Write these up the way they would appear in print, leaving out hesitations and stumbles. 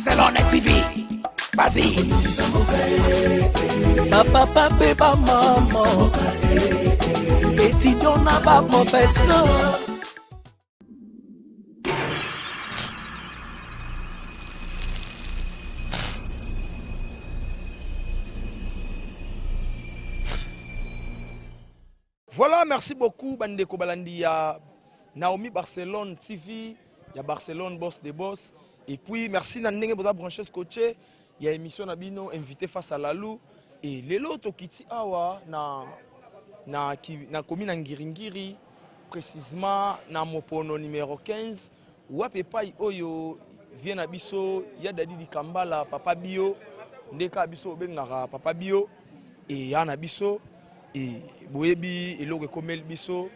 Barcelone TV. Vas-y. Papa, papa, maman. Étudiant n'a pas professeur. Voilà, merci beaucoup, Bandeko Balandi. Naomi Barcelone TV, il y a Barcelone Boss des Boss. Et puis, merci Nandenge Boda Branches Coché. Il y a émission Nabino invité face à Lalou. Et Lelo Tokiti Awa, na commune Ngiringiri, précisément na Mopono numéro 15. Wapepai Oyo, vient à Bisso, il y a Dadi di Kambala, Papa Bio, Ndeka Bisso Bengara, Papa Bio, et Yana Bisso, et Boebi, et Logue Komel Bisso.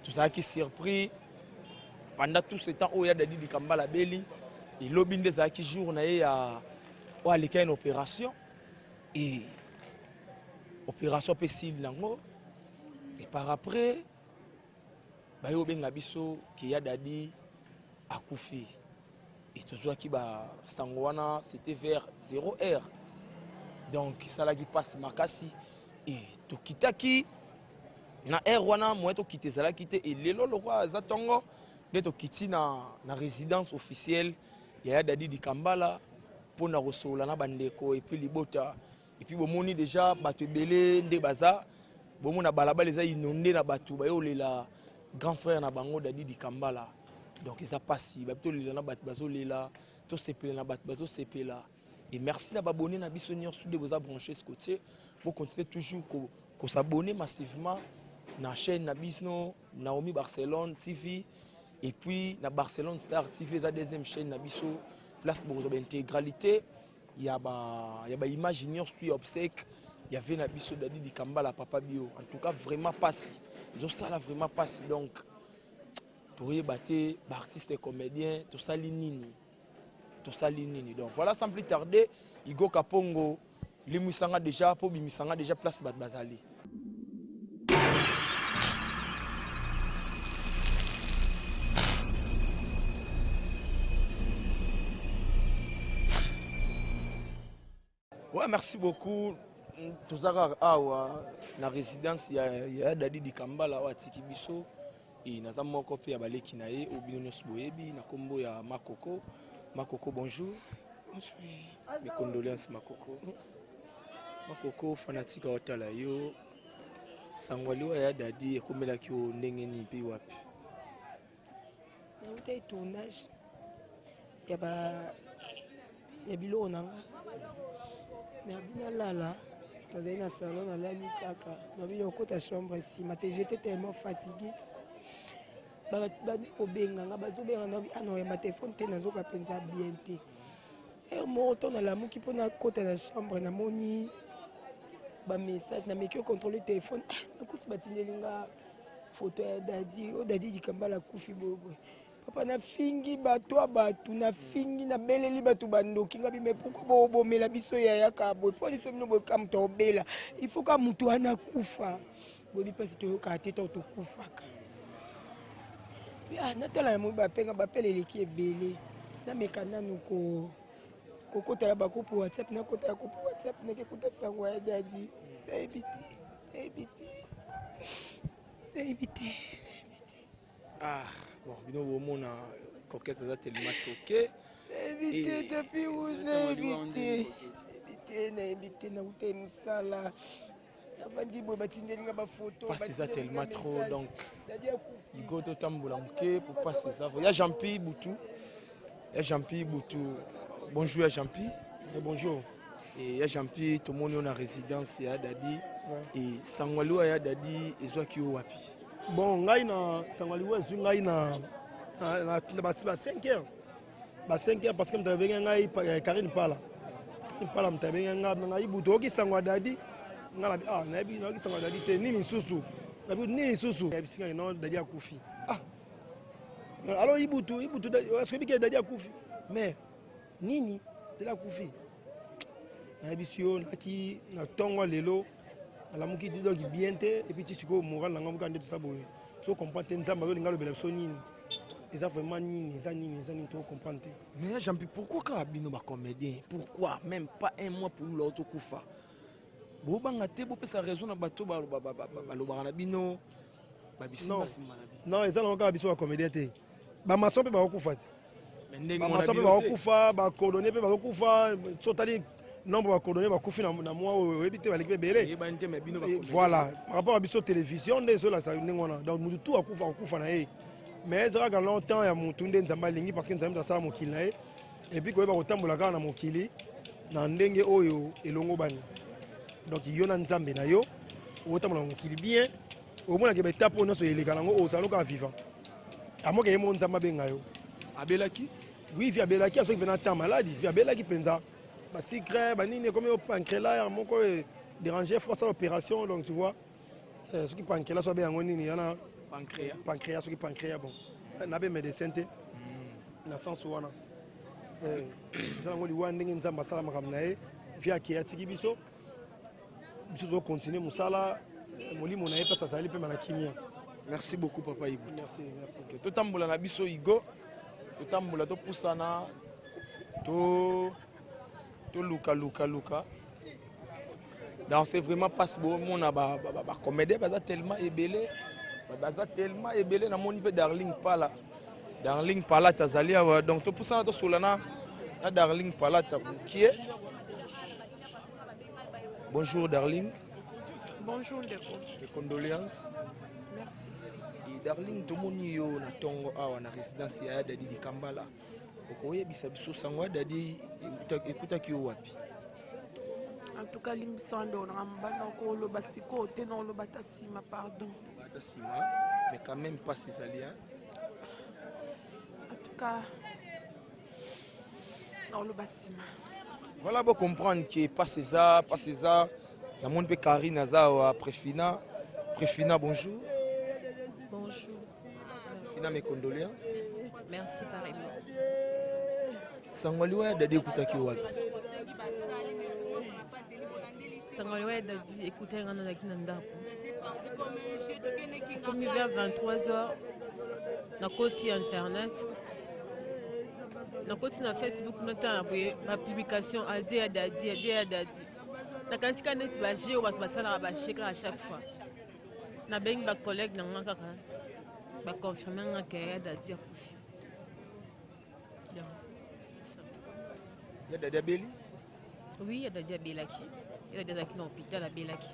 Tout ça qui est surpris. Pendant tout ce temps, il y a Dadi di Kambala Beli. Et l'obin des qui jour, il y a une opération. Et opération Pessil Nango. Et par après, il y a un abisso qui a Dadi à Koufi. Et tout ça qui va Sangwana, c'était vers 0h. Donc, ça là qui passe Makasi. Et tout Kitaki. Na wana moi to quitter ça là quitter et lelo le roi zatongo de to quitter na résidence officielle il y a Dadi di Kambala pour na resola na bandeko et puis libota et puis bomoni déjà batu belé nde baza bomona balaba les a inondé na batu ba yo lela grand frère na bango Dadi di Kambala donc ils a passé ba to lela na batu bazo lela to sepela na batu bazo sepela et merci na babonné na biso nyonso de vous a branché ce côté pour continuer toujours ko s'abonner massivement na chaîne na bisno Naomi Barcelone TV et puis na Barcelone Star TV la deuxième chaîne na biso place pour l'intégralité il y a image junior puis obsèque il y avait na biso Dadi di Kambala Papa Bio en tout cas vraiment passé ils ont ça là vraiment passé donc pour battre artiste et comédien tout ça linini donc voilà sans plus tarder Igo Kapongo limusanga déjà pour bimisanga déjà place bat bazali. Ouais, merci beaucoup. Tous na résidence il y a Dadi di Kambala wa tiki biso et na zamo ko pe ya baleki na ye obino boyebi na kombo ya Makoko. Makoko bonjour. Bonjour. Mes condoléances Makoko. Makoko fanatique wa tala yo. Sangwali wa ya Dadi e komela ki o ndenge ni pe wapi. Na uta tournage. Ya bilo onanga. Na bina lala, dans un salon, dans la nuit, dans une côte à chambre ici. J'étais tellement fatiguée. Au Benga, ma téléphone était dans un bien. Et moi, on a l'amour qui peut na côte à la chambre, na moni, message, na meki contrôler le téléphone. Na côte batindelinga photo ya Dadi, o Dadi di Kambala kufi bobo. Papa na fingi bato abatu na fingi na beleli bato bandoki ngabi me pourquoi bo mela biso ya yaka boy pour biso no bo kam to bela il faut ka mutu ana kufa bobi pasi to ka teta to kufa ka ya natala mo ba penga ba pelele ki ebele na mekana nuko kokota la bakupu WhatsApp na kota ko WhatsApp na ke kota sango ya Dadi ebiti Ah bon, bino bomona coquette ça tellement choqué. Éviter depuis rouge, éviter na ute musala. Avandi bo batindeli nga ba photo. Pas ça tellement trop donc. Il go to tambola mke pour passer ça. Il y a Jean-Pierre Boutou. Bonjour à Jean-Pierre. Bonjour. Et il y a Jean-Pierre tout le monde en résidence ya Dadi et Sangwalo ya Dadi ezwa ki wapi. Bon, ngai na Sangwali wezu ngai na 5 heures. 5 heures parce que m'tabenga ngai Karine Pala. Pala m'tabenga ngai buto ki Sangwa Dadi. Ngala na bi na ki Sangwa Dadi te nini susu. Na bi nini susu. Ya bisinga non Dadi akufi. Alors ibutu est-ce que Dadi akufi? Mais nini Dadi akufi. Na bisio na ki na tongo lelo. La muki donc bien et puis tu sais que moral n'a pas de ça. Tu comprends, tu as le bel sonine. eza vraiment nini eza nini to comprendre. Mais Jean-Pierre, pourquoi quand bino ba comédien? Pourquoi même pas un mois pour l'autre kufa? Bo banga te bo pesa raison na bato ba na bino ba bisimba simba na bino. Non, eza na biso ba comédien te. Ba maso pe ba kufa te. Mais ndenge Ba mona maso pe ba kufa, ba coordonner pe ba kufa, sotali nombre ba coordonner ba kufi na moi oyebi te ba l'équipe belé. Voilà, par rapport à biso télévision ndezo la sa ngona. Donc mutu tout akufa na ye. Mais ezra ga longtemps ya mutu nde nzamba lingi parce que nzamba tasala mokili na ye. Et puis koyeba kotambola kaka na mokili na ndenge oyo elongo bani. Donc yo na nzambe na yo otambola mokili bien. Au moins que betapo no so eleka nango ozaloka vivant. Amo ke mo nzamba benga yo. Abelaki? Oui, via Belaki a ceux qui viennent en maladie, via Belaki penza. Bah secret, bah ni comme au pancréas, mon quoi déranger force à l'opération donc tu vois. Ceux qui pancréas sont bien en il y en a pancréas ceux qui pancréas bon. Na be médecin te. Na sens wana. Ça ngoli wa ndenge nzamba sala makamna e via kiatiki biso. Biso zo continuer musala molimo na yepa sasa lipe mana kimia. Merci beaucoup papa Ibu. Merci. To tambola na biso Igo. To tambola to pusana to luka. Donc c'est vraiment pas bon mon ba comédie baza tellement ébélé na moni pe Darling Pala tazali donc to pusana to solana na Darling Pala qui est. Bonjour Darling. Bonjour Ndeko. Mes condoléances. Merci. Et Darling tomoni yo na tongo awa na résidence ya Dadi di Kambala. Okoyebisa biso sango Dadi ekutaki yo wapi? En tout cas limbisando na mbana ko lo basiko te non lo batasima pardon. Batasima mais quand même pas ces alliés. En tout cas non lo basima. Voilà pour comprendre que pas César. La monde peut Karine Azawa Préfina, bonjour. Bonjour. Préfina, mes condoléances. Merci pareillement. Sangwaliwa Dadi Ekutaki wapi? Sangwaliwa Dadi écouter un an comme vers 23h, na côté internet, na côté na Facebook, maintenant la publication a dit à Dadi. Na kansika nesi ba jeo ba basala ba shekla à chaque fois. Na beng ba collègue na ngaka ba confirmer ngaka Dadi akufi. Il y a Dadi Abeli? Oui, il y a Dadi Abelaki. Il y a Dadi dans l'hôpital à Belaki.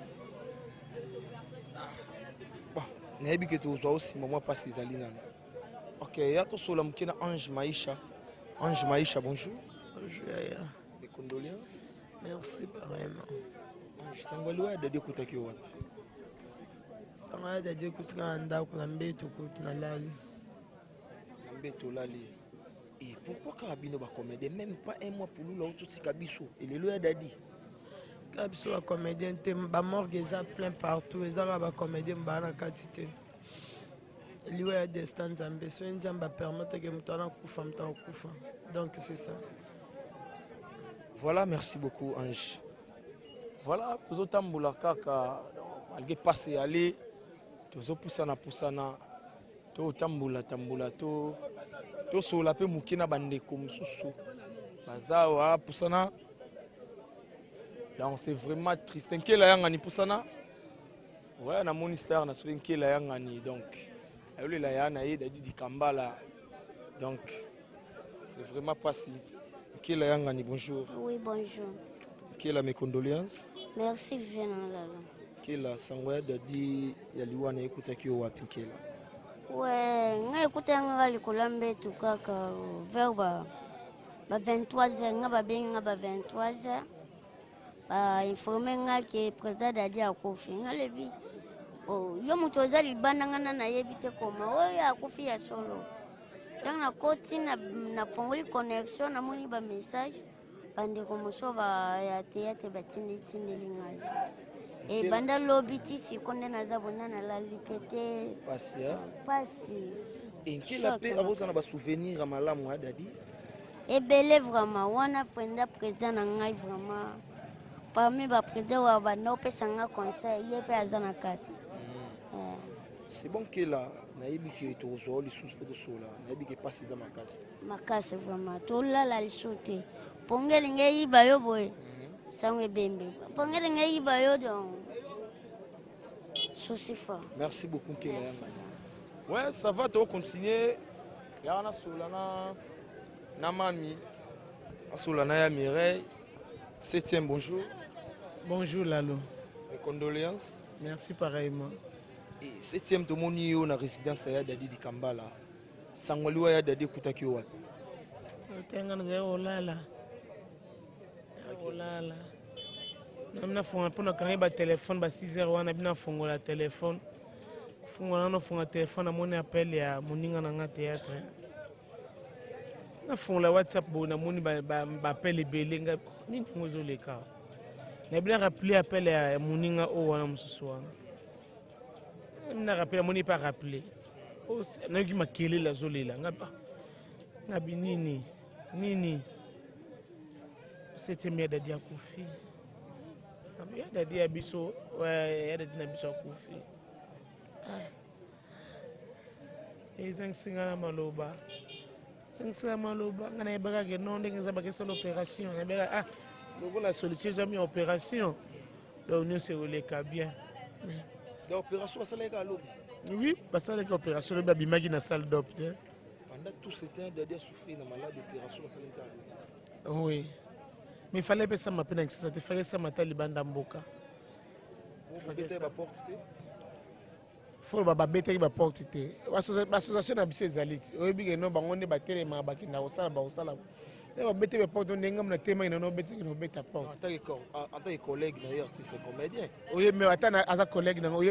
Bon, nayebi que tu as aussi maman pas ces alina. OK, ya to sola mkena Ange Maïcha. Ange Maïcha, bonjour. Bonjour. Mes condoléances. Merci pareillement. Ange Sangwaliwa Dadi Ekutaki wapi? Sangwaliwa Dadi Ekutaki ndako na mbeto kutu na lali. Mbeto lali. Et pourquoi Karabino va comédie même pas un mois pour nous là tout si Kabiso et les lois Dadi? Kabiso va comédien te ba morgue eza plein partout eza ba comédien ba na quantité. Liwe ya destin Nzambe so Nzamba permettre que mutana kufa kufa. Donc c'est ça. Voilà, merci beaucoup Ange. Voilà, tout tamboula kaka malgré passer aller tout poussana tout tamboula to sola pe mukina bandeko mususu bazawa pusana. Donc c'est vraiment triste. Nkela yanga ni pusana. Ouais, na monistar na so nkela yanga ni donc ayole la yana e Dadi di Kambala. Donc c'est vraiment pas si. Nkela yanga ni bonjour. Oui, bonjour. Nkela mes condoléances. Merci Viviane Lalo. Nkela sangwa Dadi yaliwana ekutaki wapi Nkela? Ouais, nga ekuta nga likolo mbetu kaka vers ba 23h nga ba bengi nga ba 23h ba informer nga ke président Dadi akufi nga lebi yo mutu oza libanda nga na yebi te koma oyo akufi ya solo donc na koti na fongoli connexion na moni ba message bandeko moso ba ya théâtre batindeli ngai et banda lobi ti sikonde naza bona na la lipete pasi et Nkela pe abozana ba souvenir malamu ya Dadi ebele vraiment wana président na ngai vraiment parmi ba président wa bana opesa nga conseil ye pe aza na kati c'est bon que là nayebi ke tozwa lisusu mpe tosola nayebi ke pasi eza makasi makasi vraiment tolala lisu te pongeli ngeyiba yo boye sango ebembe pongeli ngeyiba yo donc souci fort. Merci beaucoup Kela. Ouais, ça va, tu vas continuer. Il y a na mami. Solana ya Mireille. 7e, bonjour. Bonjour Lalo. Mes condoléances. Merci pareillement. Et 7e, tout le monde est na résidence ya Dadi di Kambala. Sangwaliwa ya Dadi kutaki wapi? Tengana za olala. Olala. Namna fonga pona kanga téléphone ba 6h wana bina fongola téléphone. Fongola no fonga téléphone amone appel ya moninga na nga théâtre. Na fongola WhatsApp bo na moni ba appel belenga nini ngozo leka. Na bina rappeler appel ya moninga o wana mususu wana. Na rappeler moni pas rappeler. O na ki makele la zolela ngaba. Ngabi nini. C'était mieux de dire Koufi. Il y a des abyssos, ouais, il y a des abyssos Koufi. Et 5 ans à Maloba. 5 ans à Maloba, on a eu des non, des abaqués l'opération. On a la solution, j'ai mis opération. Donc nous, c'est le cas bien. L'opération, ça l'est à l'eau. Oui, parce que l'opération, le baby magi dans la salle d'op. Pendant tout ce temps, Dadi souffrir dans la malade d'opération, ça l'est à l'eau. Oui. Mais il fallait que ça m'appelle avec ça, il fallait que ça m'appelle Libanda Mboka. Il faut que ça porte. Il faut que ça porte. L'association n'a pas besoin d'aller. Oui, bien, non, on est battu, mais on est au salon. On a battu les portes, on est en téma, on a battu les portes. En tant que collègue, artiste, comédien. Oui, mais en tant que collègue, on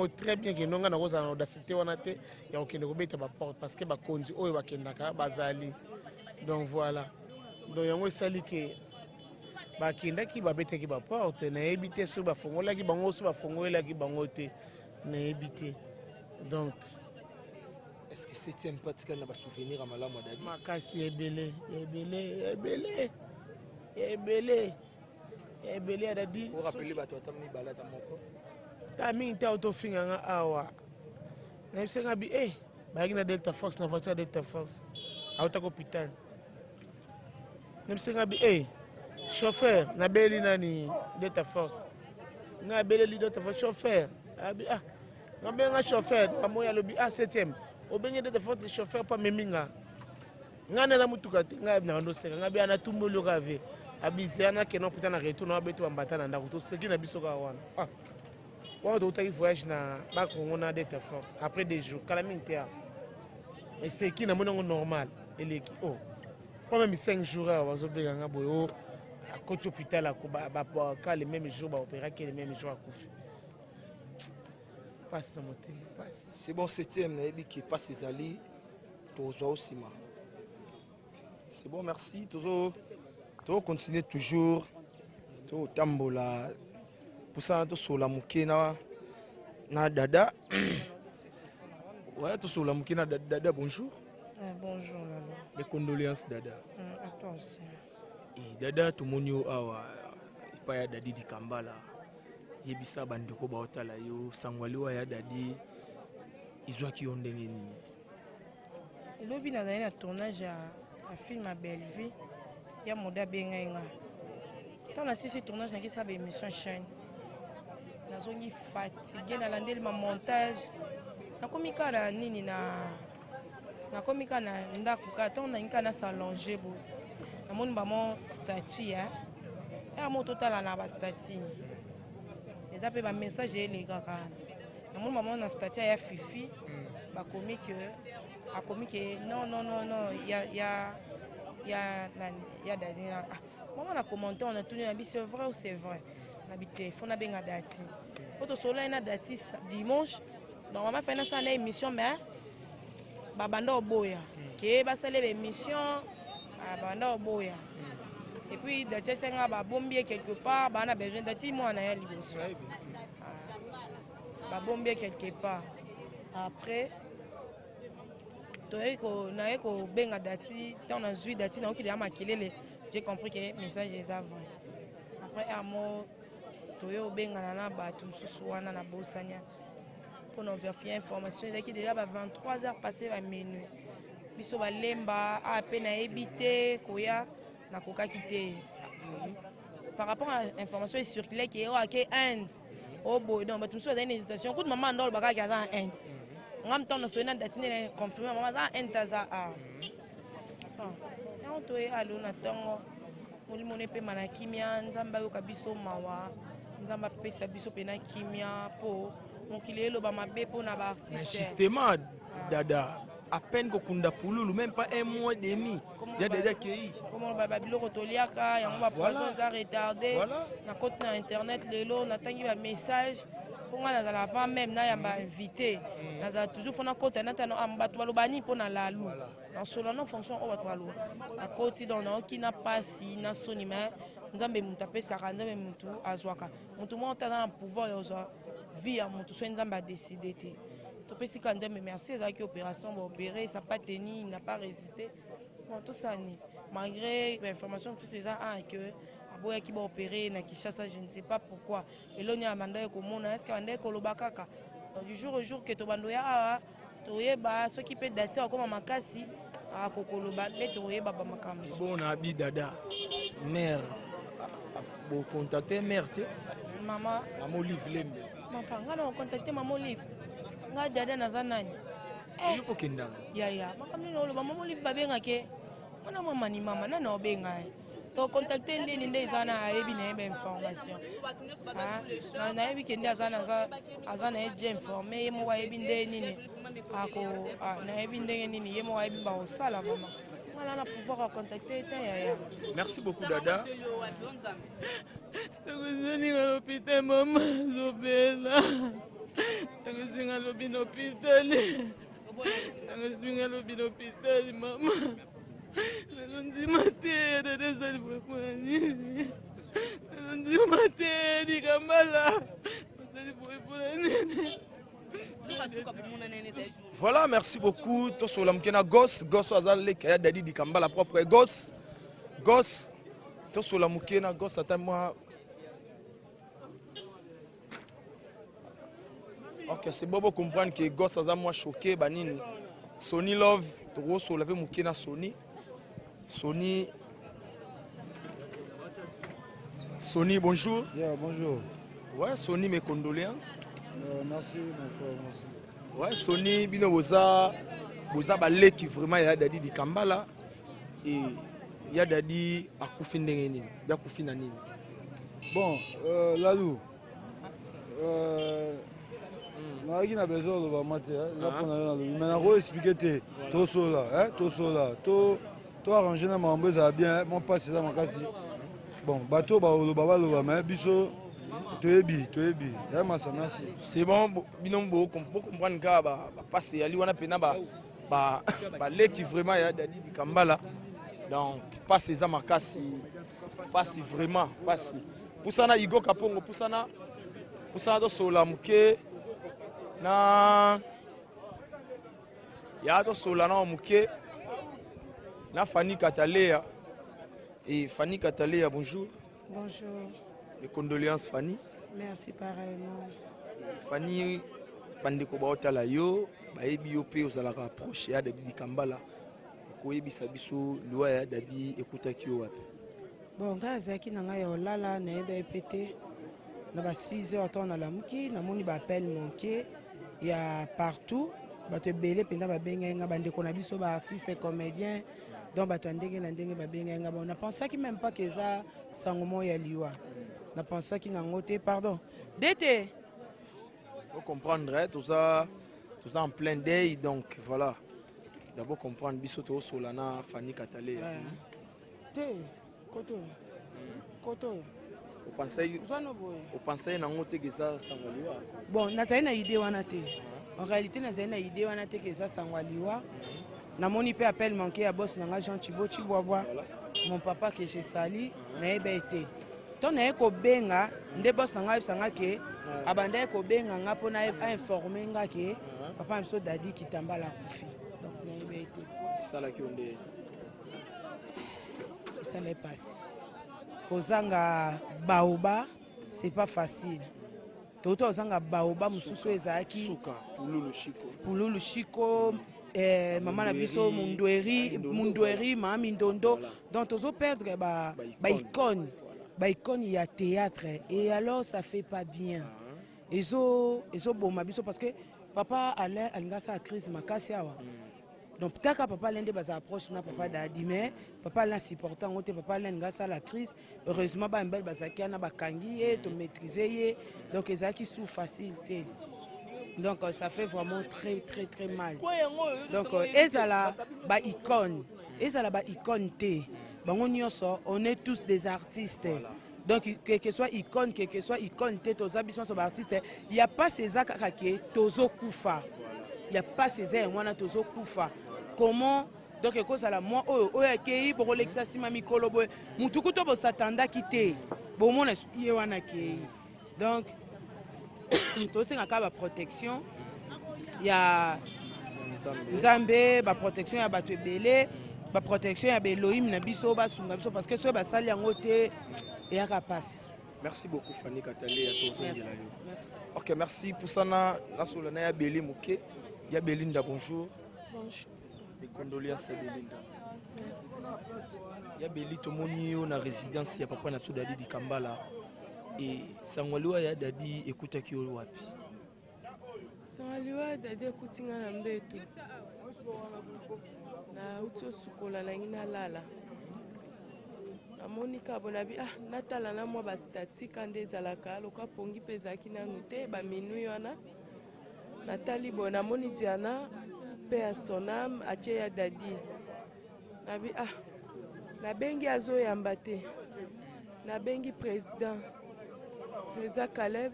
est très bien que nous avons audacité, on a été, il y a aucun battu les portes parce que les conduits, ils ont été donc voilà. Donc, il y a un sali qui bakindaki babetaki baporte nayebi te soki bafongolaki bango soki bafongolelaki bango te nayebi te. Donc est-ce que 7e patika na basouvenir ya malamu Dadi makasi ebele ya Dadi rappeler bato ata mibale ata moko ta mingi te autofinganga awa nayebisenga bi bayaki na Delta Force na voiture ya Delta Force autaka hôpital nayebisenga bi chauffeur, na beli nani Delta Force. Na beli Delta Force chauffeur. Na benga chauffeur, pamoya lobi 7e. Obenga Delta Force chauffeur pa meminga. Ngana na mutuka nga na ndo seka nga bia na tumbolo kave. Abisiana ke no puta na retour na beto ambata na ndako to seki na biso ka wana. Wana to utaki voyage na ba Congo na Delta Force après des jours kala mintea. Et c'est qui na monongo normal eleki pas même 5 jours wazo benga nga boyo. À côté hôpital, à les mêmes jours, opéra les mêmes jours à Koufi. Passe dans mon thème, passe. C'est bon, 7e, qui passe ses alliés, Tozo aussi. C'est bon, merci. Tozo continue toujours. Tozo tambola. Pour ça, Tozo la mouké na Dada. Ouais, Tozo la mouké na Dada, bonjour. Bonjour, Lalo. Mes condoléances, Dada. À toi aussi. Et Dada tumonio awa ipa ya Dadi di Kambala yebisa bandeko baotala yo sangwaliwa ya Dadi izwaki yo ndenge nini elobi nazali na tournage ya film à Bellevue ya moda bengai nga ntango nasisi tournage nakisa ba émission chaîne nazongi fatigué nalandeli ma montage nakomi kaka na nini nakomi kaka na ndako kaka ntango nalingi kaka nasalonge boye namoni bamo statut ya mo totala na bastati eza mpe bamessage elekaka namoni bamo na statut ya Fifi bakomi ke non ya Dadi mama na commentaire on a tenu na bi c'est vrai ou c'est vrai na bi téléphone na benga Dati po to solo na Dati dimanche normalement fait na ça na émission mais babanda oboya ke basale ba émission banda oboya et puis Dati senga ba bombier quelque part ba na besoin Dati moi na ya liboso ba bombier quelque part après toyeko na eko benga Dati tant on a joué Dati na okili ya makelele j'ai compris que le message est vrai après amo toyo benga na bato mususu wana na bosanya pour nous vérifier information ezalaki déjà 23h passé ba minuit biso balemba ape na ebité koya nakokaki te par rapport à l'information circulaire qui est à Inde oh boy donc bato mosusu bazali na hésitation kutu mama ndo olobakaki aza na Inde nga mtango nasoyena datine confirme mama aza na Inde aza yango toye alo na ntongo molimo ne pema na kimia nzambe ayoka biso mawa nzambe apesa biso mpe na kimia mpo mokili eloba mabe mpo na baartiste justement dada à peine kokunda pululu même pas un mois et demi ya dada kei komo ba biloko toliaka yango ba poisson za retardé na côté na internet lelo natangi ba message pour nga nazala avant même na ya ba invité nazala toujours fona côté na tano ambato balobani pour na lalu na solo non fonction o bato balo na côté donc na okina pasi na soni mais nzambe mutu apesaka nzambe mutu azwaka mutu mo taza na pouvoir ya ozwa vie ya mutu so nzambe a décidé te topesi ka nzambe merci ezalaki opération baopéré ça pas tenu il n'a pas résisté bon tout ça ni malgré l'information tout ça que aboyaki baopéré na Kinshasa je ne sais pas pourquoi eloni ya bandai komona est-ce que bandai koloba kaka du jour au jour que to bando ya awa toyeba soki pe date akoma makasi akokoloba nde toyeba ba makambo bon abi dada mère bo contacter mère te mama Olive Lembe mapa nga na contacter mama Olive nga dada naza nani yupo kendanga ya makambo no oloba mama Olive babengake mwana mama ni mama nana obenga to contacter ndeni nde eza na ayebi na yeba information nayebi ke nde aza na eje informe ye moko ayebi nde nini nayebi ndenge nini ye moko ayebi baosala mama wana na pouvoir acontacter ete yaya merci beaucoup dada sokozoninga l'hôpital mama zobela sokozinga lobi na hôpital sokozinga lobi na hôpital mama nazondima te dada ezali boyepola nini nazondima te likambala ezali boyepola nini. Voilà, merci beaucoup. Tosola mkena Goss azale kaya dadi di Kambala propre Goss. Tosola mkena Goss ata moi. OK, c'est bon pour comprendre que Goss aza moi choqué banini. Sony Love, tosola pe mkena Sony, bonjour. Yeah, bonjour. Ouais, Sony, mes condoléances. Merci, mon frère, merci. Ouais, Sony, bino boza balé qui vraiment ya dadi di Kambala et ya dadi akufi ndenge nini, ya kufi na nini. Bon, Lalou, naaki na besoin de bamate, mais na ko expliquer te, to sola, to arranger na mambo za bien, mon passe ça makasi. Bon, bateau ba lo mais biso toyebi ya masa merci. C'est bon, binombo comprendre ka ba passer ali wana pena ba lé qui vraiment ya dadi di Kambala. Donc passe ça makasi, passe vraiment, passe. Pusana Igo Kapongo, pusana do sola muke na ya do sola na muke na Fanny Katalea. Et Fanny Katalea, bonjour. Bonjour. Mes condoléances Fanny. Merci pareillement. Fanny bandeko baotala yo bayebi yo pe ozalaka approche ya dadi Kambala koyebisa biso loi ya dadi ekutaki yo wapi. Bon nga azalaki na ngai ya olala nayeba epete na ba 6 heures temps na lamuki namoni ba appel manqué ya partout bato ebele mpenza babengai nga bandeko na biso ba artiste comédien donc bato ndenge na ndenge babengai nga bon na pensaki même pas que ça sangomo ya liwa na pensaki nango te pardon dete faut comprendre tout ça en plein deuil donc voilà d'abord comprendre biso to solana Fanny Katalea te koto au pensez nango te que ça sangoliwa bon nazali na idée wana te en réalité nazali na idée wana te que ça sangoliwa namoni pe appel manqué ya boss nanga Jean Thibaut Chiboabwa mon papa que j'ai sali nayeba ete to naye kobenga nde boss nanga yebisanga ke abanda kobenga nga mpona ainforme nga ke papa biso dadi Kitambala kufi donc nayeba ete salaki onde ça l'est passé kozanga baoba c'est pas facile toto ozanga baoba mosusu ezalaki pululu shiko mama na biso mundweri mama mindondo donc tozo perdre baicône ya théâtre et alors ça fait pas bien ezo boma biso parce que papa Alain alinga sa crise makasi awa donc peut-être papa l'un des bas approche na papa Dadi mais papa là supportant on papa l'un ça la crise heureusement ba mbel bazaki na bakangi et to maîtriser donc ezaki sous facilité donc ça fait vraiment très très très mal donc ezala ba icône té bango nyonso on est tous des artistes donc que soit icône té to zabison so ba artiste il y a pas ces akaka ke tozo kufa il y a pas ces wana tozo kufa. Comment donc ekozala moi oyo akei bokolekisa sima mikolo boye mutu kuto bosatanda kite bomona ye wana kei donc tosengaka baprotection ya nzambe baprotection ya bato ebele baprotection ya beloïm na biso basunga biso parce que soki basali yango te eyaka pasi. Merci beaucoup Fanny Katale à tous. Ok, merci pour ça na solana ya Beli Mouké, ya Belinda bonjour. Bonjour. Mes condoléances à Belinda. Merci. Ya Beli tomoni na résidence ya papa na Dadi di Kambala et sangwaliwa ya Dadi ekuta ki wapi? Sangwaliwa Dadi ekutinga na mbeto. Na utso sukola na ngina lala. Monika bonabi natala na mwa bastatika nde ezalaka loka pongi mpe ezalaki nanu te baminui wana natali boye namoni Diana mpe ya sonam atie ya Dadi nabi nabengi azoyamba te nabengi président Caleb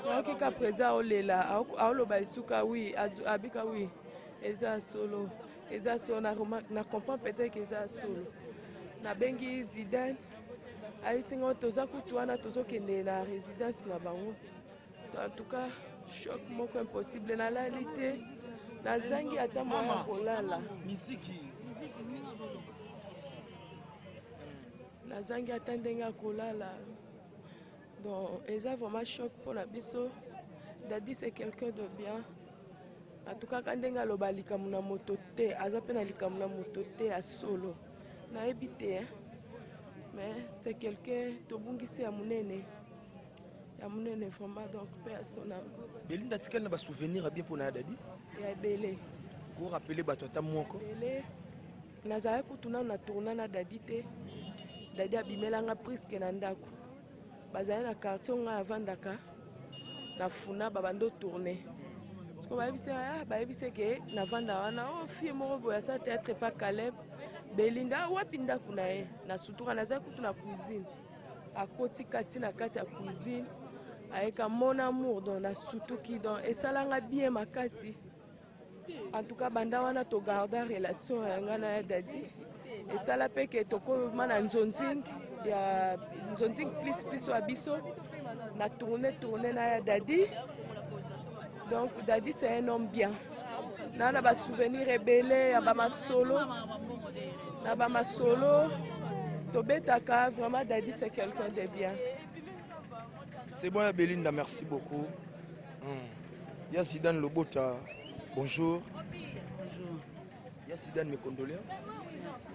naokika président olela aoloba lisuka wi abika wi eza solo na comprend peut-être que eza solo nabengi Zidane ayisinga toza kutu wana tozokende na résidence na bango en tout cas choc moko impossible nalali te nazangi ata moya kolala nazangi ata ndenge ya kolala donc eza vraiment choc mpona biso. Dadi c'est quelqu'un de bien en tout cas ka ndenge aloba likambo na moto te aza mpe na likambo na moto te ya solo nayebi te mais c'est quelqu'un tobungisi ya munene vraiment donc mpe ya sona. Belinda tikali na basouvenir bien mpona ya Dadi ya ebele ko rappeler bato ata moko ebele nazalaki kutu nano na tourna na Dadi te. Dadi abimelanga priske na ndako bazali na quartier ngai avandaka na funa babando tourne siko bayebise ke navanda wana fille moko boye asa théâtre pa Caleb Belinda wapi ndako na ye na sutuka nazali kutu na cuisine akoti kati na kati ya cuisine ayeka mon amour donc na sutuki donc esalanga bien makasi en tout cas banda wana togarda relation ya ngai na ya Dadi esala mpe ke tokoma na nzonzing plus wa biso na tourne na ya Dadi donc Dadi c'est un homme bien na basouvenir ebele ya bamasolo na bamasolo tobetaka vraiment Dadi c'est quelqu'un de bien. C'est bon Belinda, merci beaucoup. Ya Zidane Lobota, bonjour. Bonjour. Ya Zidane, mes condoléances. Merci.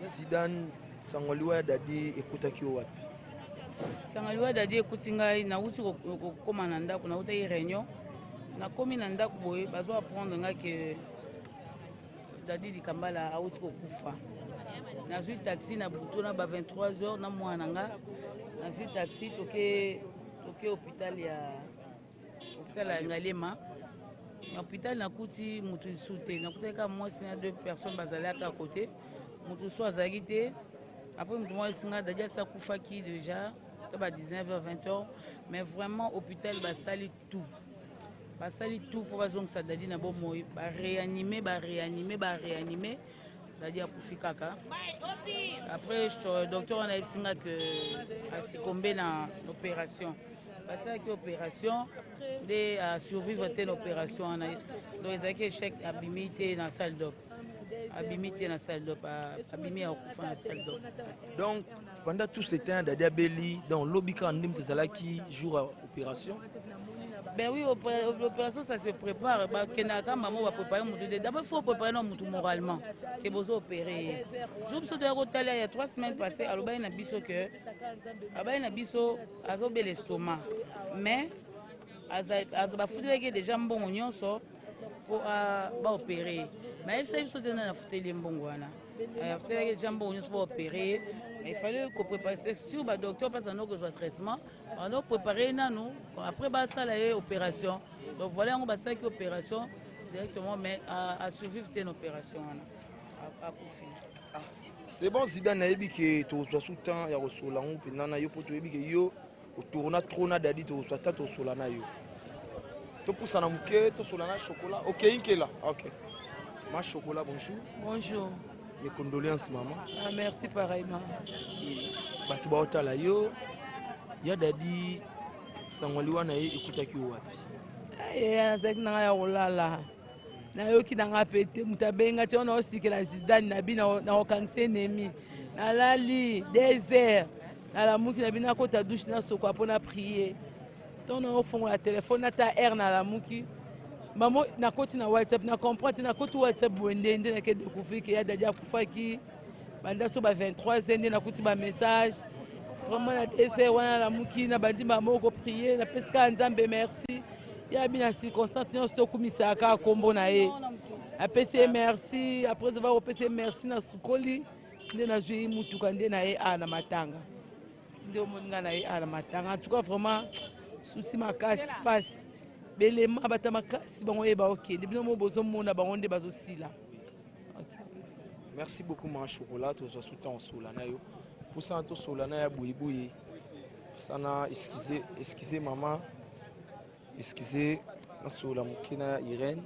Ya Zidane sangwaliwa ya Dadi ekutaki wapi? Sangwaliwa ya Dadi ekuti ngai na uti kokoma na ndako na uti réunion na komi na ndako boye bazo apprendre ngai ke Dadi di Kambala auti kokufa. Nazwi taxi na buto na ba 23h na mwana nga nazwi taxi toke hôpital ya Ngalema na hôpital na kuti mutu soute na kuteka mwasi na deux personnes bazalaka à côté mutu so azaki te après mutu moi singa Dadi sa kufaki déjà ba 19h 20h mais vraiment hôpital basali tout pour bazongisa Dadi na bomoi ba réanimer Dadi a kufi kaka. Après le docteur on a dit que a succombé dans l'opération. Parce que l'opération de survivre à l'opération donc ils ont échec abimité dans la salle d'op. abimi te na salle d'op abimi ya kokufa na salle d'op. Donc pendant tout ce temps Dadi abeli donc lobika ndim tezalaki jour à opération. Ben oui, l'opération ça se prépare. Kenaka maman va préparer mon deux. D'abord il faut préparer notre moutou moralement. Que besoin opérer. Je me suis dit il y a 3 semaines passées alors ben na biso que abai na biso azobe l'estomac. Mais azaba fudele déjà mbongo nyonso pour ba opérer. Mais il s'est sauté dans la fudele mbongo wana. Fudele déjà mbongo nyonso pour opérer. Mais il fallait qu'on prépare si le docteur passe à nos traitements. On a préparé nous après ça l'opération. Donc voilà on va ça qui opération directement mais à survivre une opération à Kofi. C'est bon Zidane a dit que tu reçois sous temps ya reçoit on pendant yo pour tu dit que yo tourna trop na dadi tu reçois tant reçoit na yo. Tu pousse na muke tu reçoit na chocolat. OK là. OK. Ma chocolat bonjour. Bonjour. Mes condoléances maman. Ah, merci pareillement. Batu ba otala yo ya dadi sangwaliwa na ye ekutaki wapi azalaki nanga ya kolala nayoki nanga pete moto abenga ti wana osikela Zidane na bi na okangisa enemi nalali 2 heures nalamuki na bi nakota douche nasokwa mpo na prier ntongo na ofongola telefone nata aire nalamuki mamo nakoti na WhatsApp na comprendre nakoti WhatsApp boye nde nake découvrir ke ya dadi akufaki banda so ba 23 nde nakuti ba message vraiment na 2 heures wana lamuki na bandi moko prier na peska nzambe merci ya bina circonstance nyonso tokumisaka kombo na ye apesi merci après avoir opesi merci na sukoli nde nazwi mutuka nde na ye na matanga nde omoninga na ye na matanga en tout cas vraiment souci makasi passe belema bata makasi bango yeba okende bino mo bozomona bango nde bazosila. Merci beaucoup ma chocolat to sous temps sola na yo pour ça to sola na ya boyiboyi sana excusez maman excusez na sola mukina Irène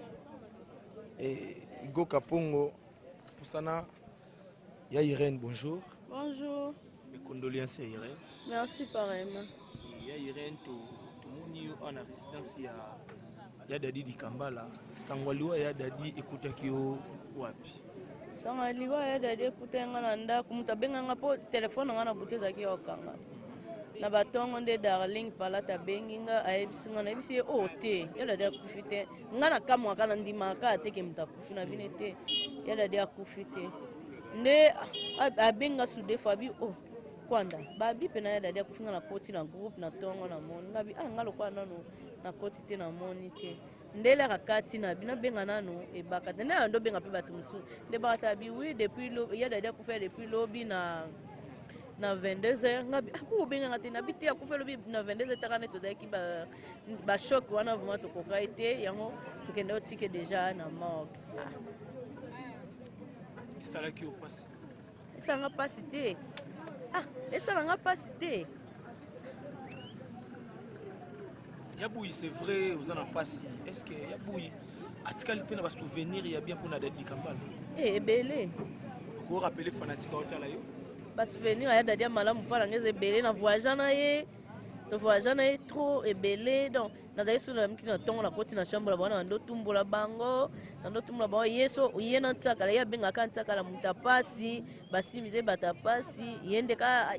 et Igo Kapongo pour sana ya Irène bonjour. Bonjour. Mes condoléances à Irène. Merci pareillement. Ya Irène to moni en résidence ya dadi di Kambala sangwaliwa ya dadi ekutaki yo wapi sangaliwa ya dadi ekutenga na ndako mutu abenganga mpo telefone nga na butu ezalaki okanga na batongo nde darling palata abenginga ayebisinga nayebisi ye o te ya dadi akufi te nga na kamwaka na ndimaka ateke mutu akufi na bino te ya dadi akufi te nde abenga sudefo abi o kwanda babi mpe na ya dadi akufi nga na koti na groupe na tongo na moni ngabi nga lokwa nano na koti te na moni te ndele rakati na bina benga nano ebaka te na ndo benga pe batu musu nde bata bi oui depuis lo ya dadi akufa depuis lobi na 22h ngabi ko benga ngati na biti akufa lobi na 22h takane to daki ba choc wana vraiment to koka été yango to kende otike déjà na morgue isala ki opasi isanga pasi te esala nga pasi te. Yaboui c'est vrai aux en passe est-ce que Yaboui atikali pe na ba souvenir ya bien pour na dadi Kambala ebele ko rappeler fanatique otala yo ba souvenir ya dadi malamu pa ngeze ebele na voyage na ye to voyage na ye trop ebele donc na dai sula mki na tongo na koti na chambre la bana ndo tumbola bango ndo tumbola bango yeso uyena ntsaka ya benga ka ntsaka la mutapasi basimize batapasi yende ka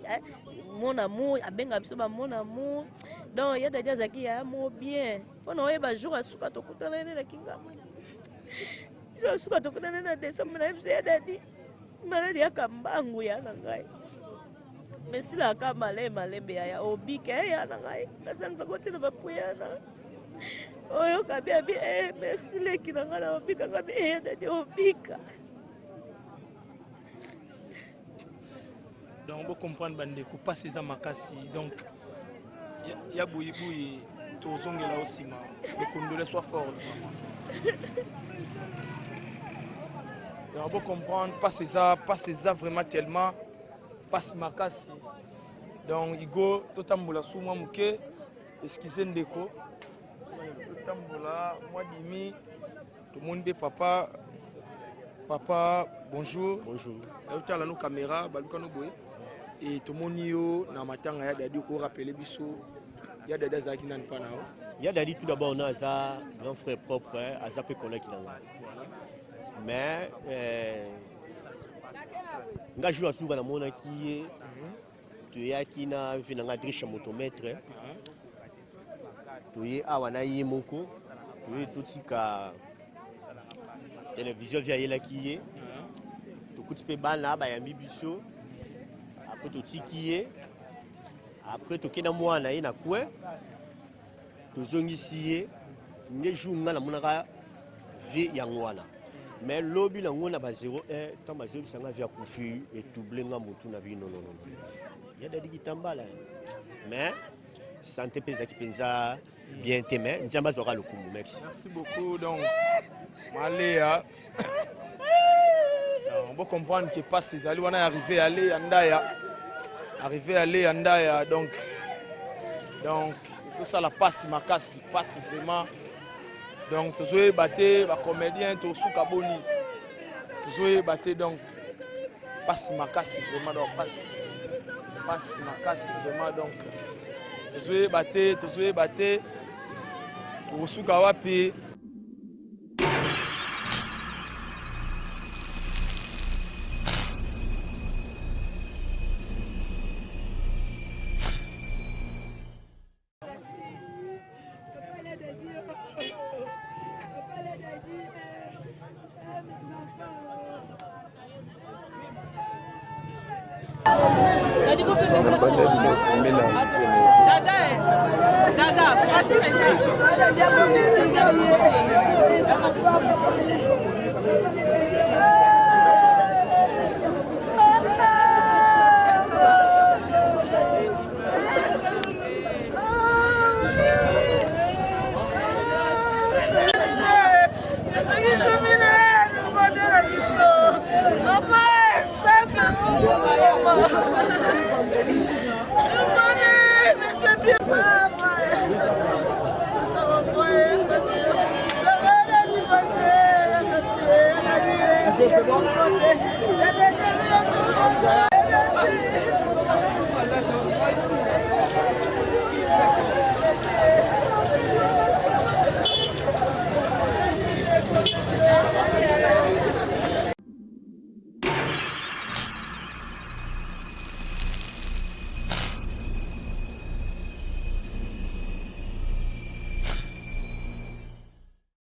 mon amour abenga biso ba mon amour donc ya dadi azaki ya mo bien pona oyeba jour asuka tokutana ne na kinga jour asuka tokutana na décembre na ya dadi maladi ya kambangu ya na ngai mesila ka malembe ya obike ya na ngai kazanza kote na bapuyana oyo kabi abi merci leki na ngai na obika kabi ya dadi obika. Donc vous comprenez bande ko passer za makasi donc ya boyiboyi to zongela aussi ma les condoléances soient fortes maman. Donc vous comprendre passer ça vraiment tellement passe makasi donc Igo totambola sous moi muke excusez ndeko totambola moi dimi tout le monde papa bonjour otala no caméra baluka no boye et tout le monde na matanga ya dadi ko rappeler biso ya dadi azaki nani pa nao ya dadi tout d'abord on a ça grand frère propre asa pe collègue là mais nga jour asuka na mona ki tu ya kina vina nga drisha motomètre tu yi awa na yi moko tu yi tutika télévision via yela ki tu kuti pe bana ba ya bibiso après tu tiki après tu kina mwana ina kwe tu zongisi nge jour nga na mona ka vie yangwana. Mais lobby la ngona ba 0 tant ba 0 sanga via kufi et doubler nga mutu na bi non. Il y a des kitambala. Mais santé pesa ki penza bien témé, nzamba zora le kumu. Merci. Merci beaucoup donc Maléa. On peut comprendre que pas ces alliés on est arrivé aller andaya donc c'est ça la passe makasi passe vraiment. Donc, tous les battés, les comédiens, tous les kaboni, tous les battés, donc, passe ma casse vraiment, donc, passe ma casse vraiment, donc, tous les battés, tous les kawapi.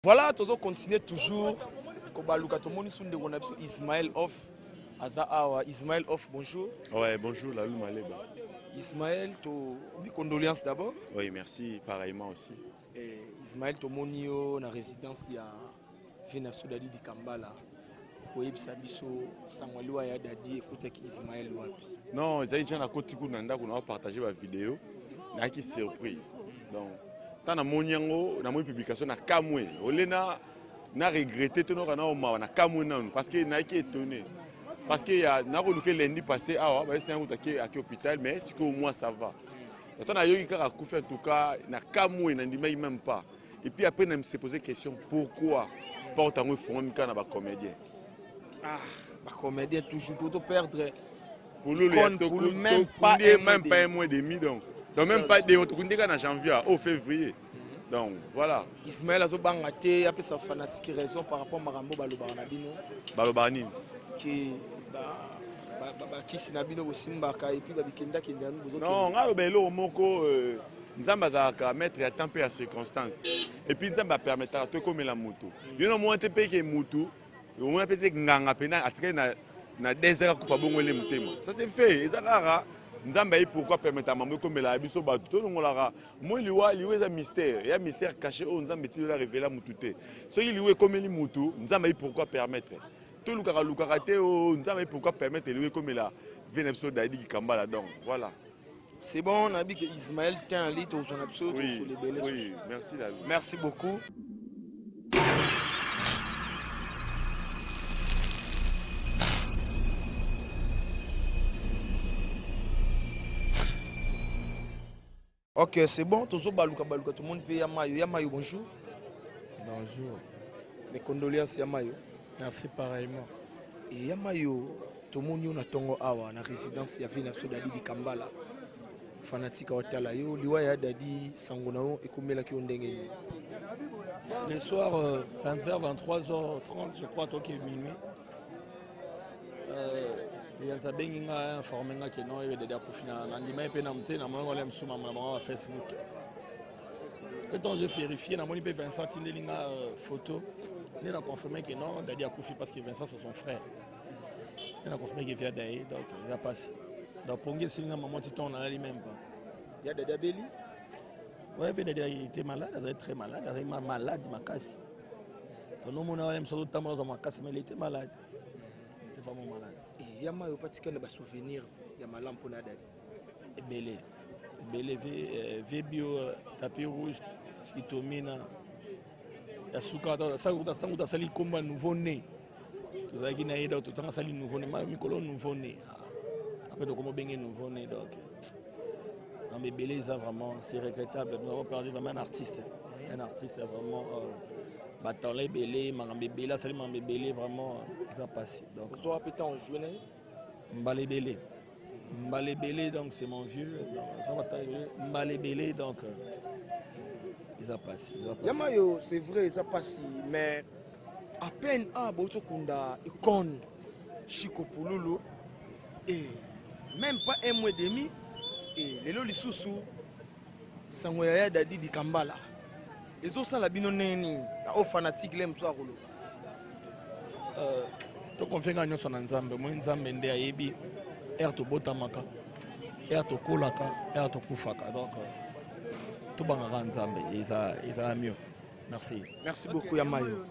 Voilà, tous on continue toujours. Ismaël Off, Ismaël Off, bonjour. Ouais, bonjour, la Lou Maleba. Ismaël, mes condoléances d'abord. Oui, merci, pareillement aussi. Et Ismaël, tu monio na résidence ya Vena Sodadi di Kambala. Oui, Sabiso, Sangwaliwa ya Dadi, écoutez Ismaël Wapi. Non, j'ai déjà na côté coup nanda qu'on a partagé ma vidéo, na qui surpris. Donc, tant na moniango, na mon publication na kamwe. Olena na regretté tout nos na na kamwe non parce que na qui étonné. Parce que ya na ko lundi passé ah bah c'est un route à hôpital mais c'est qu'au moins ça va. On a eu un coup en tout cas na kamwe na ndima même pas. Et puis après on s'est posé question pourquoi porte un fond kana ba comédien. Ah, ba comédien toujours pour perdre pour le même pas un mois et demi donc même pas de autre en janvier au février. Donc voilà. Ismaël Azobangate a sa fanatique raison par rapport à Marambo Balobanabino. Balobanine. Qui qui sinabino bosimbaka et puis babikenda kenda nous non ngalo belo moko nzamba za ka mettre à temps et à circonstances et puis nzamba permettra to comme la moto yo no monte pe ke moto au moins peut-être nganga pena atika na désert ko fa bongole mutema ça c'est fait ezakara nzamba yi pourquoi permettre mamu comme la biso ba to ngolaka moi liwe za mystère il y a mystère caché au nzamba ti la révéler mutute so yi liwe comme li mutu nzamba yi pourquoi permettre tout le caractère nzamba pourquoi permettre liwe comme la vient episode d'Adi Kambala donc voilà. C'est bon, on a dit que Ismaël tient un lit sur son episode oui, sur les belles. Oui, merci David. Merci beaucoup. Ok, c'est bon, tout le monde peut Yamayo. Yamayo, bonjour. Bonjour. Mes condoléances, Yamayo. Merci pareillement. Et Yamayo, tout le monde a awa na résidence ya Vena Sodadi di Kambala. Fanatique hôtel yo, liwa ya dadi sangonao ekomela ki ondenge. Le soir, 20h, 23h30, je crois, toi qui est minuit. Il y a un informé qui non, il y a des découvertes. On dit mais pénalité, on m'a dit sur ma Facebook. Et donc j'ai vérifié, on m'a dit Vincent Tindelinga photo. Il a confirmé que non, Dadi a couffé parce que Vincent c'est son frère. Il a confirmé qu'il vient d'ailleurs, donc il a passé. Donc pour moi, c'est une maman qui tourne à lui-même pas. Il y a Dadi Abeli. Oui, il était malade, il était très malade, il était malade, il m'a cassé. Donc nous, on a même sur le temps, mais il était malade. Il était vraiment malade. Et il y a un petit souvenir, il y a ma lampe pour Dadi. Belé. Belé, V-Bio, tapis rouge, Fitomina. Il y a Soukata, ça, vous avez sali comme un nouveau-né. Vous avez dit que vous avez sali nouveau-né, mais vous avez nouveau-né. Après, vous avez un nouveau-né. Mais Belé, vraiment, c'est regrettable. Nous avons perdu vraiment un artiste. Un artiste vraiment. Batalé Belé, Marambe Belé, Salim Marambe Belé, vraiment, ils ont passé. Donc, vous avez répété en juillet. Mbalé Belé. Mbalé Belé, donc c'est mon vieux. Mbalé Belé, donc ils ont passé. Yamayo, c'est vrai, ils ont passé. Mais à peine à Botokunda, Icon, Chico Pouloulou, et même pas un mois et demi. Et les loli sous Sangoya Dadi di Kambala. Les autres la binoneni, la fanatique l'aime soit roulo. Donc on fait gagner son ensemble. Moi ensemble ndé ayebi, to botamaka, to kolaka, to kufaka. Donc tout bangara ensemble, ils a mieux. Merci. Merci beaucoup Yamayo.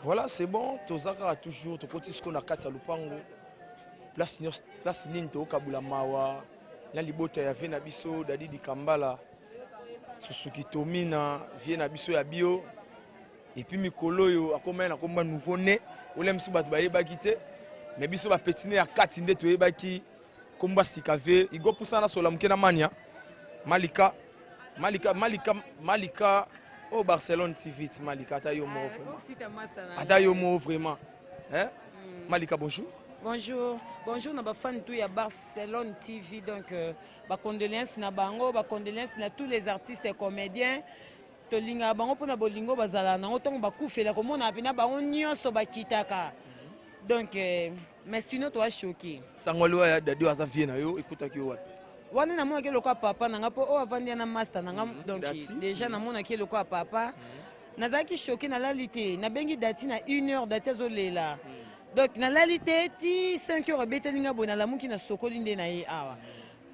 Voilà, c'est bon. Tozaka toujours, tu côté ce qu'on a quatre à Lupango. Place Ninto, Kabula Mawa, la Libota ya Vena Biso, Dadi di Kambala, Susuki Tomina, Viena Biso ya Bio. Et puis Mikolo yo, a combien nouveau-né, ou l'aime sous Batba Ebakite, mais Biso va pétiner à 4 inde to Ebaki, Komba Sikave, il go pour ça na Solamkena Mania, Malika. Oh Barcelone TV, Malika, ata yo mo vraiment. Hein? Malika, bonjour. Bonjour, na ba fan tout ya Barcelone TV, donc ba condoléances na bango, ba condoléances na tous les artistes et comédiens. To linga bango pona bolingo bazala na otongo ba kufela ko mona pina ba onyoso ba kitaka. Donc mais sinon toi choqué. Sangolo ya Dadi waza vie na yo, écoute ki wapi. Wana na mona ke lokwa papa nanga po o avandi na master nanga, donc déjà na mona ke lokwa papa. Nazaki choqué na lalité, na bengi dati na 1 heure dati azolela. Donc na lalité ti 5 heures betelinga bona la muki na sokoli nde na ye awa.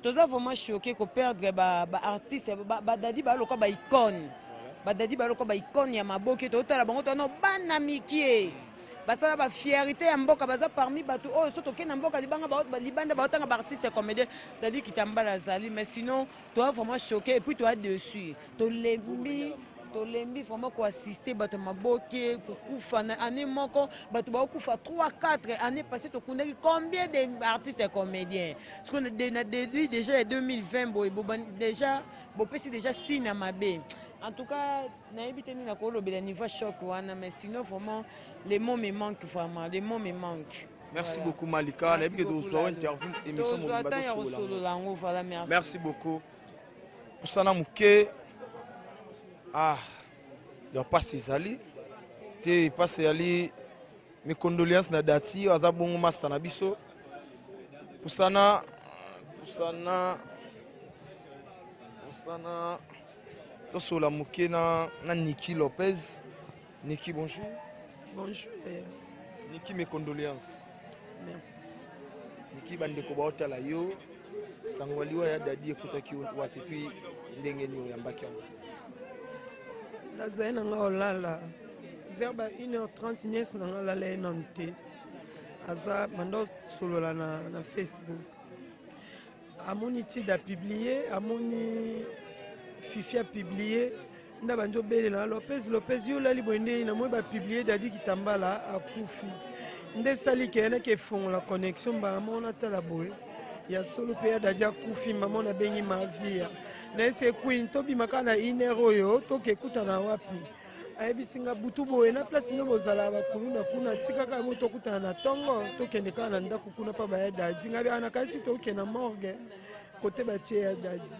Toza vraiment choqué ko perdre ba artiste ba Dadi ba lokwa ba icône. Ba Dadi ba lokwa ba icône ya maboke to tala bango to no bana mikie. Basala ba fierté ya mboka baza parmi batu oh soto ke na mboka libanga ba libanda ba otanga ba artiste comédien Dadi Kitambala zali, mais sinon toi vraiment choqué et puis toi dessus to lembi vraiment ko assister bato maboke ko kufa na année moko bato ba kufa 3-4 années passées to kunaki combien d'artistes comédiens parce qu'on a déjà 2020 déjà pesi déjà signe mabe. En tout cas, na niveau choc, mais sinon vraiment les mots me manquent vraiment, les mots me manquent. Merci beaucoup Malika, merci beaucoup. Pour ça Mouké, il n'y a pas ces alliés. Tu pas ces alliés. Mes condoléances na Dati, Azabon Master Nabiso. Pour ça Toso la Mouké na Niki Lopez. Niki, bonjour. Bonjour. Niki, mes condoléances. Merci. Niki bandeko baota la yo. Sangwaliwa ya Dadi ekutaki wapi puis ndenge ni oyambaki yango. Nazali nanga olala. Vers 1h30 nièce nanga olala enante. Aza mando solola na Facebook. Amoni Tida publié, amoni Fifi a publié. Nda banjo bele na Lopez yo lali boende na moi ba publier Dadi Kitambala a kufi. Nde sali ke na ke fond la connexion ba mona tala boye. Ya solo pe Dadi a kufi maman na bengi ma vie. Na ese queen to bi makana 1 heure yo to ke kuta na wapi. ayebisinga butu boye na place no bozala bakulu na kuna tikaka yango tokutana na ntongo tokende kaka na ndako kuna mpa baya dadi ngabi ana kasi tokende na morgue kote batie ya dadi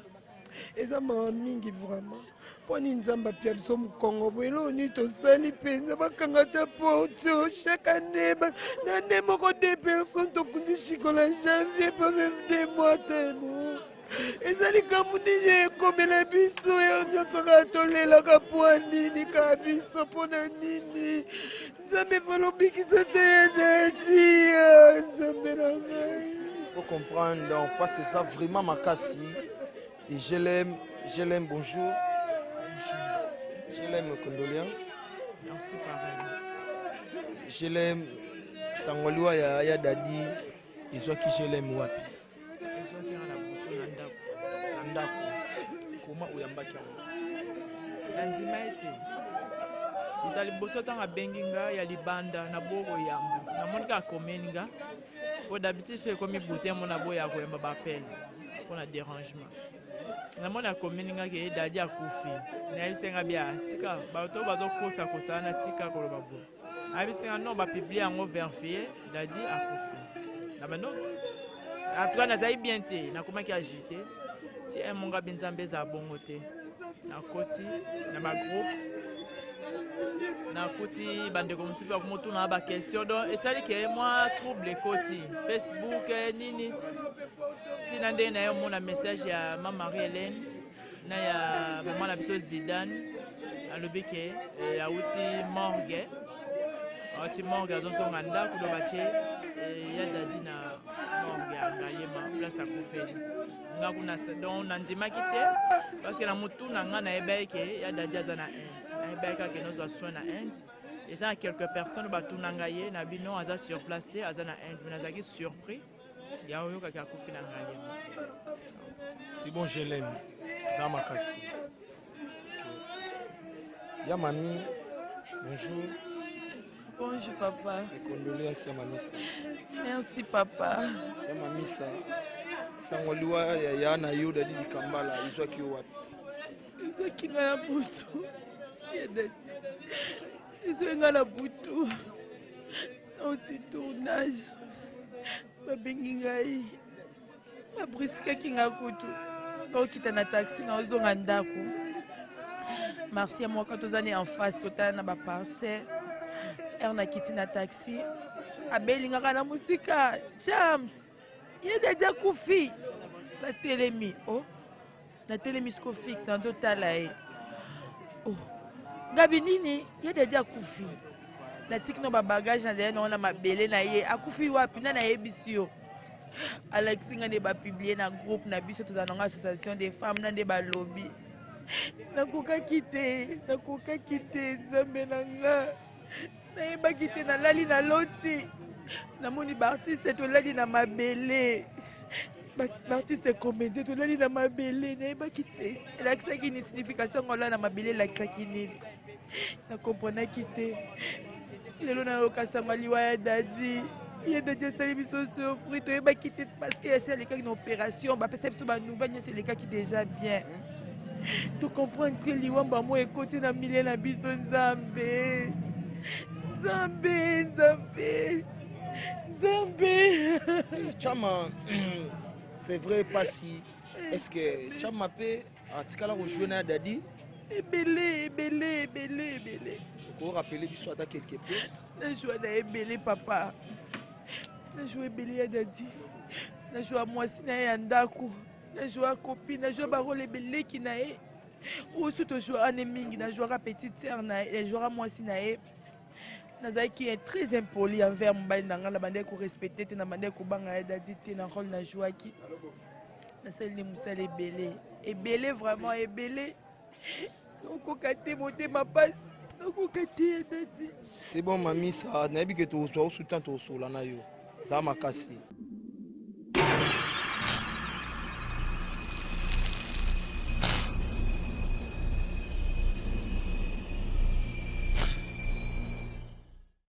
eza mawa mingi vraiment mponi nzambe apia biso mokongo boye eloni tosali mpenza bakanga ta porto chaque année na nde moko 2 personnes tokundi chikola janvier pa même 2 mois temo ezali kambo nini ekomela biso ya nyonso kaka tolelaka mpo nini kaka biso mpona nini nzambe falobikisa te ya nadia nzambe na ngai. Faut comprendre, donc parce que ça vraiment makasi et je l'aime bonjour, je l'aime condoléances. Merci pareil. Je l'aime sangoliwa ya dadi izwaki je l'aime wapi. Izwaki na butu na ndako. Koma uyambaki yango. Nandima ete. Mutali boso tanga benginga ya libanda na boko yambu. Na monika komeninga. Po d'habitude so ekomi bute mona boya koyamba bapele. Pona dérangement. Na mona komeninga ke dadi akufi. Na yisenga bia tika bato bazokosa kosana tika koloba bo. Abisinga no ba publier yango vérifier dadi akufi. Na bano en tout cas nazali bien te nakomaki agité ti monga binzambe za bongo te nakoti na ba groupe nakoti bandeko mosusu bakomotuna ba question donc esali ke moi trouble ekoti Facebook nini ti na ndenge na ye omona message ya mama Marie Hélène na ya mama na biso Zidane alobi ke auti morgue azozonga ndako do batie ya dadi na morgue angayema place akufeli nga kuna donc nandimaki te parce que na mutu na nga nayebaki ke ya dadi aza na Inde nayebaki kaka nozwa soin na Inde eza na quelques personnes batunanga ye na bino aza sur place te aza na Inde mais nazalaki surpris ya oyokaki akufi na ngayema. C'est bon, je l'aime. Ça m'a cassé. Ya mamie, bonjour. Bonjour papa. Mes condoléances à Mamisa. Merci papa. Ya Mamisa. Sangoliwa ya na yo dadi Kambala izwaki wapi? Izwaki na butu. Ya dadi. Izwaki na butu. Oti tournage. Babengi ngai. Babriskaki nga kutu. Okita na taxi na ozonga ndako. Merci à moi quand on est en face totale na ba parcelle. On a quitté na taxi. Abelinga kana musika James. Il déjà kufi. La télémi. Oh. La télémi sko fixe dans total ai. Oh. Gabinini, il déjà kufi. La tikno ba bagage na derrière na mabele na ye. Akufi wapi na yebisio. Alexis nga ne ba publier na groupe na biso to dans association des femmes na de ba lobby. Nakoka kite nzambe na nga. Nayeba kite na lali na loti. Namoni baartiste tolali na mabele. Baartiste comédien tolali na mabele. Nayeba kite. Elakisaki ni signification ngola na mabele elakisaki nini. Na comprendre kite. Lelo na okasanga liwa ya dadi. Il y a des services surpris. Tu es quitté parce qu'il y a les cas d'une opération. Bah parce que c'est les cas qui déjà bien. Tu comprends que l'Iwamba moi écoute na milliers na biso Nzambe. Chama, c'est vrai pas si. Est-ce que Chama peut atikala rejouer na dadi? Belé. Vous rappelez biso ata quelque pièces? Na joie na belé papa. Na joie belé ya dadi. Na joie mwasi na ya ndako. Na joie copine, na joie barole belé ki na e. Ou surtout joie ane mingi, na joie petite sœur na e, joie mwasi na e. Nazai qui est très impoli envers mobile nanga la bande ko respecter te na bande ko banga ya dadi te na rôle na joie ki. Na celle ni musale belé. Et belé vraiment et belé. Donc kokate monter ma passe. C'est bon, mamie, ça n'a pas que tu sois sous temps au sol. Ça m'a cassé.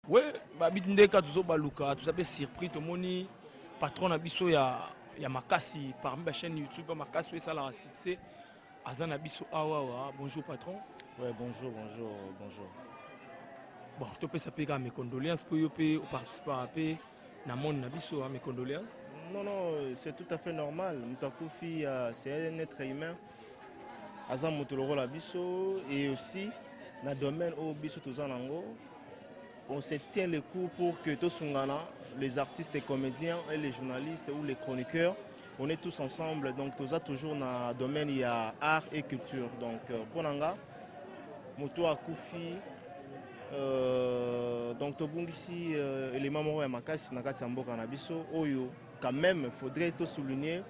Ouais, babitndeka tuzo baluka, tu savais surpris to moni patron abiso ya makasi parmi la chaîne YouTube makasi ça la succès. Azana Biso Awawa, bonjour patron. Ouais, bonjour. Bon, tu peux s'appeler mes condoléances pour vous participer à la monde Nabiso, mes condoléances. Non, c'est tout à fait normal. Moutakufi, c'est un être humain. Azam Moutoloro la Biso et aussi dans le domaine où Biso Tozanango, on se tient le coup pour que tous les artistes et comédiens et les journalistes ou les chroniqueurs, on est tous ensemble. Donc tous toujours dans le domaine il y a art et culture. Donc pour Nanga, Moutoua Koufi, donc Tobungisi élément moro ya makasi na kati ya mboka na biso oyo quand même il faudrait tout souligner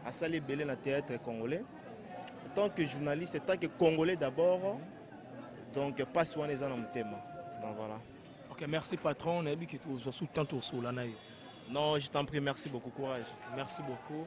à Salé Belé na théâtre congolais. En tant que journaliste, en tant que Congolais d'abord, donc pas soin les en thème. Donc voilà. Ok, merci patron. On a vu que tu as sous tant sur la naïe. Non, je t'en prie, merci beaucoup, courage. Merci beaucoup.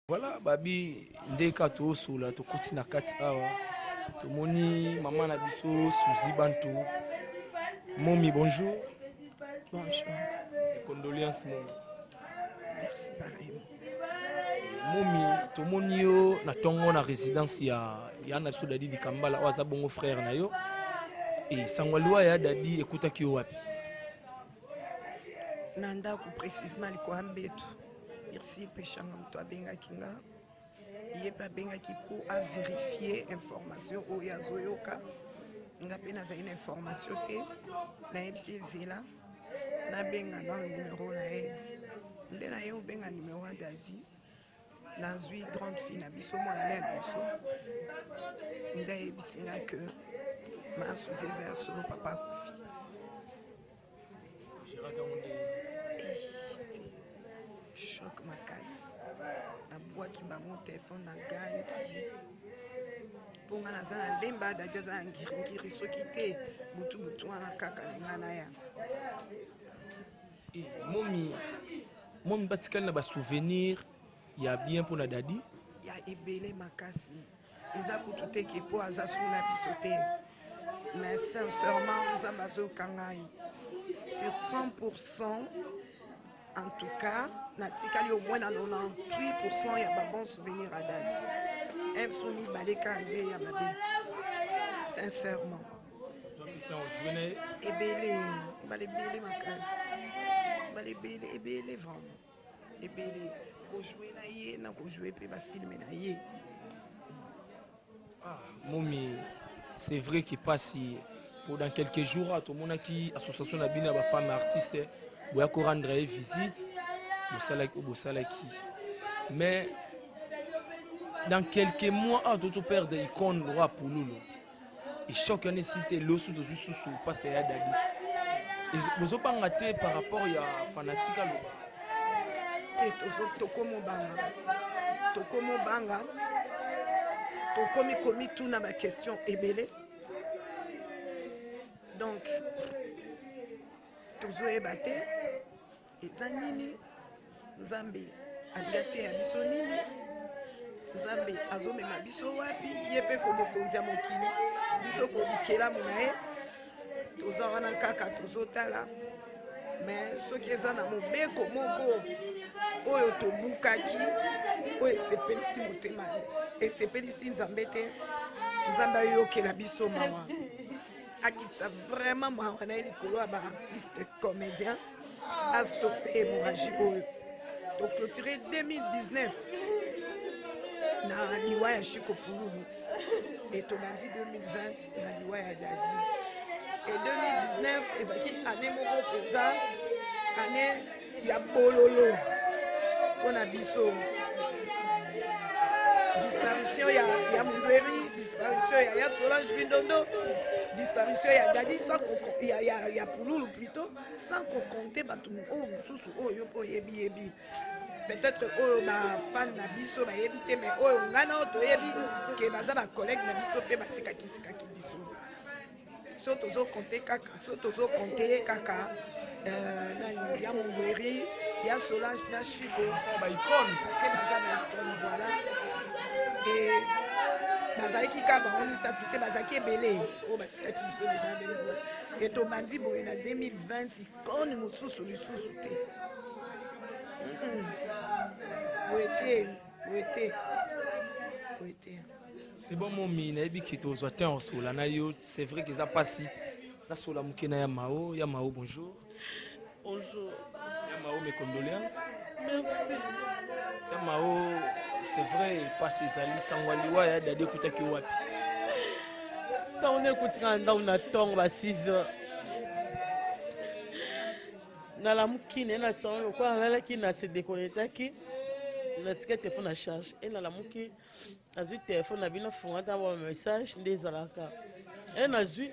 Voilà, babi ndeka to sula to kuti na kati awa. To moni maman na biso Suzy Bantu. Momi, bonjour. Bonjour. Et condoléances, Momi. Merci, pareil. Momi, to moni yo na tongo na résidence ya na biso dadi di Kambala oza bongo frère na yo. Et sangwaliwa ya dadi ekuta ki yo wapi? Nanda ku précisément liko ambetu. Merci pechanga mto abengaki nga. Ye pa bengaki pour à vérifier information o ya zoyoka. Nga pe naza une information te na ebisi zela na benga na numéro na ye. Nde na ye o benga numéro a dadi. Na zui grande fille na biso mo na biso. Nda ebisi nga que ma sous-eza ya solo papa kufi. Choc makasi nabwaki bango telefone na gangi mpo nga naza na lemba dadi aza na ngiringiri soki te butu wana kaka na nga na ya momi batikali na basouvenir ya bien mpo na dadi ya ebele makasi eza kutu te ke mpo aza su na biso te mais sincèrement nzambe azoyoka ngai sur 100%. En tout cas, natikali au moins dans 98% ya ba bon souvenir à date. Même soumi baleka ande ya mabe. Sincèrement. Ebele, balebele makasi. Balebele ebele vraiment. Ebele ko jouer na ye na ko jouer pe ba filmer na ye. Momi, c'est vrai qu'il passe dans quelques jours à tout le monde qui association na bina ba femmes artistes. Vous allez rendre visite, mais dans quelques mois, d'autres pères d'icônes roi pour nous. Et chaque année, si tu es là, sous passe à Dadi. Et vous avez pas raté par rapport à fanatique. Tokomo banga, tokomi tout na ma question ebele. Donc, toujours ébatté. Eza nini Nzambe alingate ya biso nini Nzambe azomema biso wapi ye pe ko mokonzi ya mokili biso ko bikela munaye toza wana kaka tozotala mais soki eza na mobeko moko oyo tobukaki oyo esepelisi motema esepelisi Nzambe te Nzambe ayokela biso mawa akitisa vraiment mawa na likolo ya baartiste comédien à stopper l'hémorragie. Donc, clôturé 2019 na liwa ya Chiko Pululu et on a dit 2020 na liwa ya Dadi. Et 2019 ezaki année moko penza année ya bololo pour na biso disparition ya Mundweri, disparition ya Solange Bindondo, disparition ya Dadi sans ya Pouloulou plutôt sans qu'on compte bato oh mususu oh yo po yebi peut-être oh ba fan na biso ba yebi te mais oh ngana to yebi ke baza ba collègue na biso pe batika ki biso so tozo compter kaka na ya Mungweri ya Solange na Chico ba icône parce que baza ba icône voilà et bazalaki ka bango misato te bazalaki ebele oyo batikaki biso deja belivo e tobandi boye na 2020 ikone mosusu lisusu te boye te c'est bon momi nayebi ki tozwa te osola na yo c'est vrai que eza mpasi nasola moke na ya mao bonjour bonjour ya mao mes condoléances merci ya mao c'est vrai pasi ezali sango aliwa ya Dadi ekutaki wapi sango nde ekutika na ndako na ntongo ba 6 heures nalamuki ne na sango lokola nalalaki na se déconnectaki natika telefone na charge e nalamuki nazwi telefone na bino funga ntango ba message nde ezalaka e nazwi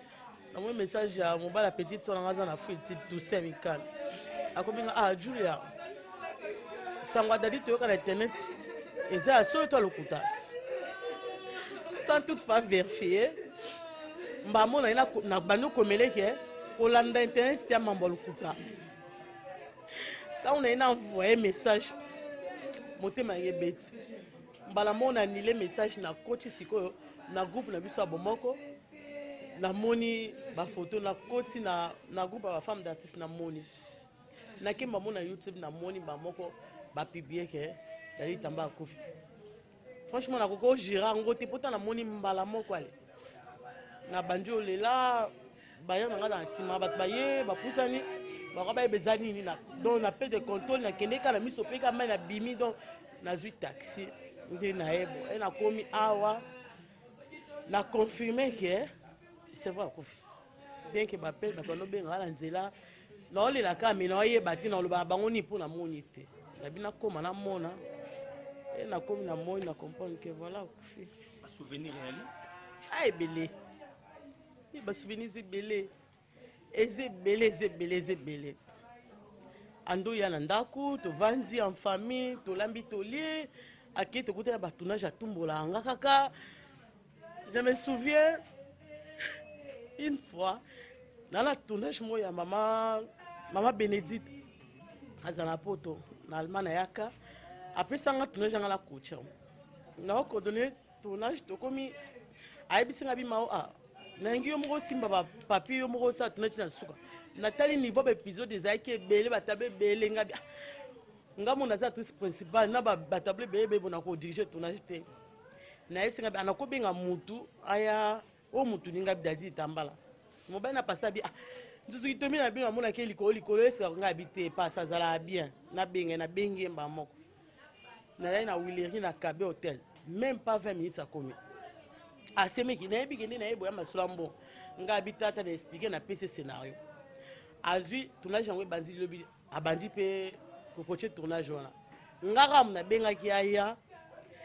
namoni message ya mobala petite so nanga aza na friti Toussaint Mikal akobinga Julia sango ya Dadi toyoka na internet eza ya solo to lokuta sans toutefois vérifier mbamona na bando komeleke kolanda internet ya mambo lokuta ntango na envoyé message motema yebeti mbala mona anile message na koti sikoyo na groupe na biso ya bomoko namoni bafoto na koti na groupe ya bafemme d'artiste namoni nakemba mona YouTube namoni bamoko bapiblie ke Dadi tamba akufi franchement nakoki ogira yango te pota namoni mbala moko ale na bandi olela baya na nga na nsima bato baye bapusani bakoka bayeba eza nini donc na pe de contrôle nakende kaka na miso mpe kamai na bimi donc nazwi taxi nde nayebo e nakomi awa na confirme ke c'est vrai akufi bien ke bape bato banobengaka na nzela naolela kaka me naoyeba te naolobaka bango nini mpo namoni te nabi nakoma namona e nakomi na moi na comprendre que voilà akufi basouvenir yali ebele basouvenir eza ebele ando ya na ndako tovandi en famille tolambi tolie ake tokutana batunage atumbola anga kaka je me souviens une fois nana tournage mo ya mama Bénédicte aza na poto na Allemagne yaka apesanga tournage anga la coach na coordonner tournage tokomi ayebisinga bimao nangi yo moko simba papier yo moko sa tournage na suka natali niveau ba épisode ezaki ebele batabe ebele nga mona za actrice principale na batable ebele bona ko diriger tournage te na yesinga anakobenga mutu aya o mutu ninga Dadi tambala mobile na pasa bi nzuzu kitomi na bino mona ke likolo esika nga habite pasa zala bien na bengi mba moko na na Willery na Kabe Hotel même pas 20 minutes à commis asemeki na yebi kende na yebo ya masulambo nga habitata na expliquer na PC scénario azui tournage yango banzi lobi abandi pe kokoche tournage wana ngaka mna bengaki aya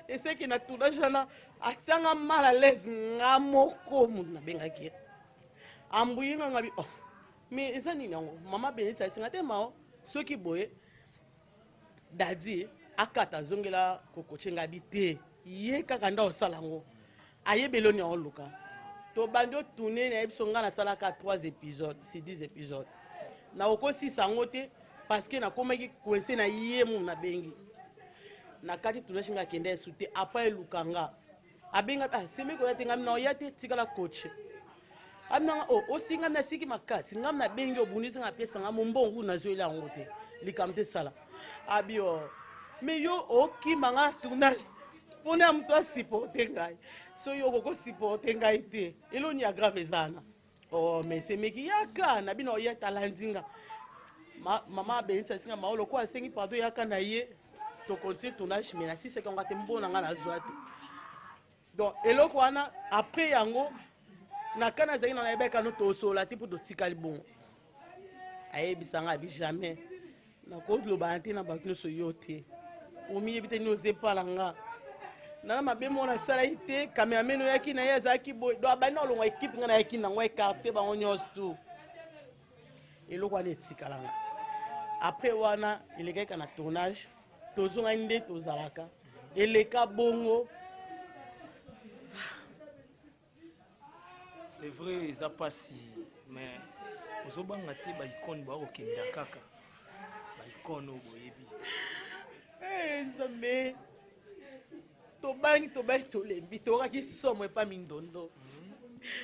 eseki na tournage wana atanga mal à l'aise ngamoko mna bengaki ambuyinga ngabi mais eza nini yango mama Bénédicte asinga te mao soki boye Dadi akata zongela kokoche ngabi te ye kaka nda osala yango ayebeloni yango luka to bandi otourne na yebiso nga nasalaka 3 épisodes si 10 épisodes na okosisa yango te parce que nakomaki koese na ye mu na bengi na kati tournage nga akende esu te apa eluka nga abenga semeki oya te ngami na oya te tikala coach aminanga osinga na siki makasi ngami na bengi obundisi nga pesa nga mombongu nazoyela yango te likambo te sala abio mais yo okima nga tournage mpona moto asiporte ngai so yo okokosiporte ngai te eloni ya grave ezana mais semeki yaka na bino oya tala nzinga mama Bénédicte asinga mao lokola asengi pardon yaka na ye tokontinue tournage mais nasiseka ngo te mbona nga nazwa te donc eloko wana après yango nakana azalaki na nayebaka no tosola te mpo totikali bongo ayebisanga abi jamais nakolobana te na bato nyonso yo te omiyebi te nini ozepala nga na mabe mona sala ite cameraman yaki na ya zaki boy do abana longo équipe ngana yaki na ngwa écarté ba onyosu eloko ane tikalanga après wana ileka na tournage tozonga nde tozalaka eleka bongo. C'est vrai ça passe mais ozobanga te ba icône ba okenda kaka ba icône oboyebi nzambe tobangi tolembi tokaki somo epa mindondo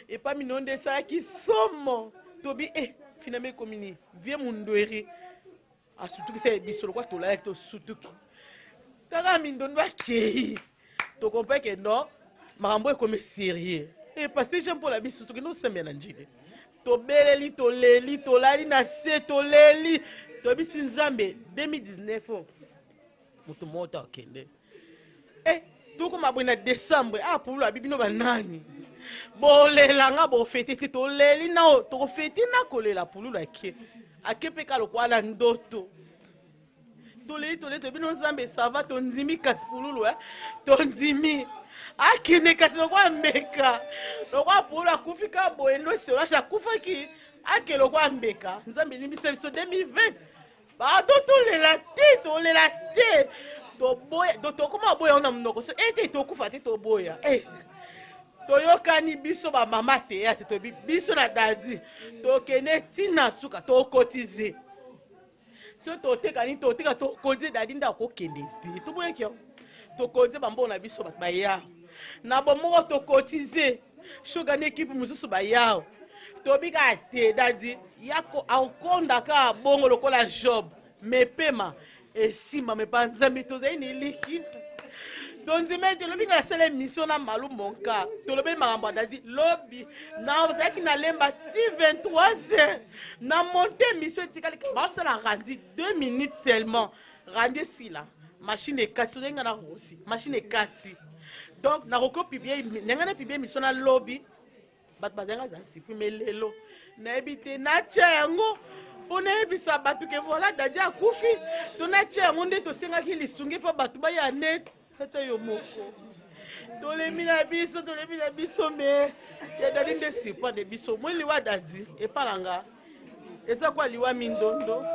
epa mindondo esalaki somo tobi finalement ekomi vie mundweri asutukisa biso lokwa tolayaki tosutuki kaka mindondo akei tokompa ke non makambo ekomi sérieux parce que Jean Paul a biso toki nosembia na njile tobeleli toleli tolali na se toleli tobisi nzambe 2019 moto mota akende tokoma boye na décembre apulu abibino banani bolelanga bofete te toleli nao tokofete na kolela pululu ake mpe kalokwa na ndoto toleli tobino nzambe sava tonzimi kasi pululu tonzimi akende kasi lokwa mbeka lokwa pululu akufi ka boye noselasha akufaki ake lokwa mbeka nzambe limbisa biso 2020 bado tolela te toboya tokoma boya ona munoko so ete tokufa te toboya toyokani biso ba mama te ya te biso na dadi tokene tina suka tokotize so totekani toteka tokotize dadi nda kokende te toboya kyo tokotize bambo na biso baya na bomoko tokotize shoga ne equipe mususu baya tobika te dadi yako akonda ka bongo lokola job mepema esima mepanzambi tozali ni likitu donzime tolobi na sele mission na malu monka tolobi makambo dadi lobi na ozaki na lemba ti 23h na monte mission etikali basala randi 2 minutes seulement randi sila machine ekati tozenga na rosi machine ekati donc na roko pibie nenga na pibie mission na lobi bato bazanga za supprimer lelo na ebite na tchengo pona ebisa bato ke voilà dadi akufi tona tchengo nde tosengaki lisungi pa bato baya net tata yo moko tolembi na biso me ya dadi nde sipa de biso moi liwa dadi epalanga eza kwa liwa mindondo.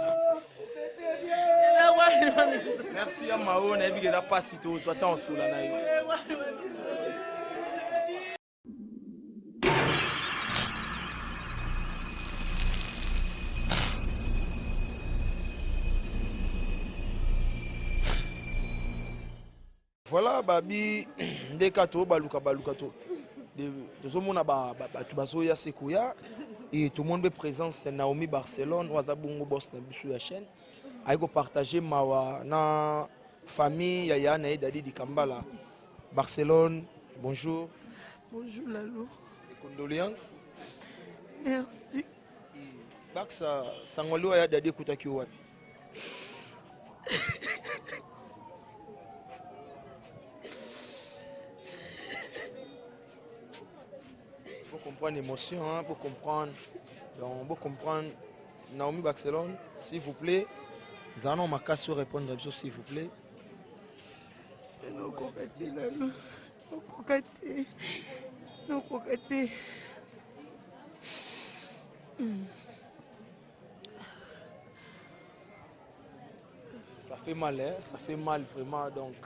Merci ya mao na ebi keza pasi to swata osula na yo. Voilà babi ndeka to baluka to tozomona bato bazoya sekoya et tout le monde est présent c'est Naomi Barcelone wazabungu boss na biso ya chaîne aiko partager mawa na famille ya Yana et Dadi di Kambala Barcelone. Bonjour. Bonjour Lalo. Condoléances. Merci. Baksa sangolo ya Dadi kutaki wapi? Pour comprendre l'émotion, hein, pour comprendre. Donc, pour comprendre Naomi Barcelone, s'il vous plaît. Zanon Makasso répondre à ça, s'il vous plaît. C'est nos cocatés, Lalo. Nos cocatés. Nos cocatés. Ça fait mal, hein? Ça fait mal vraiment. Donc,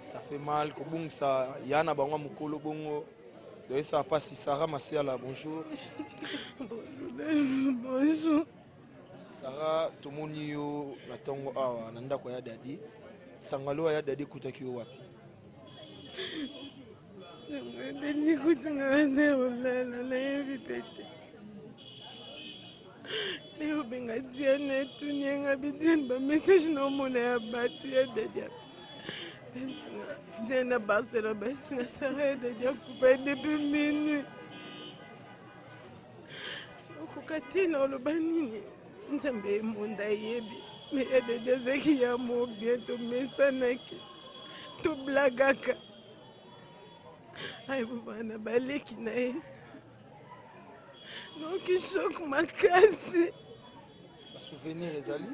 ça fait mal. Kobung ça, Yana Banga Mukolo Bongo. Donc, ça passe si Sarah Massiala, bonjour. Bonjour, bonjour. Sarah, Tomonio, Natongo Awa, Nanda Koya Dadi. Sangalo ya Dadi Kutaki wapi? Dadi Kutaki wapi? Leo benga diane tunyenga bidin ba message no mona ya batu ya Dadi. Diana Barcelone, Bessina Sarah Dadi couper depuis minuit. Kokatino lo banini. Nzambe monda yebi. Mais il y a des gens qui ont bientôt mis ça tout blagaka. Aïe, vous voyez, on a balé qui n'a. Non, qui choque ma casse. Le souvenir, les alliés.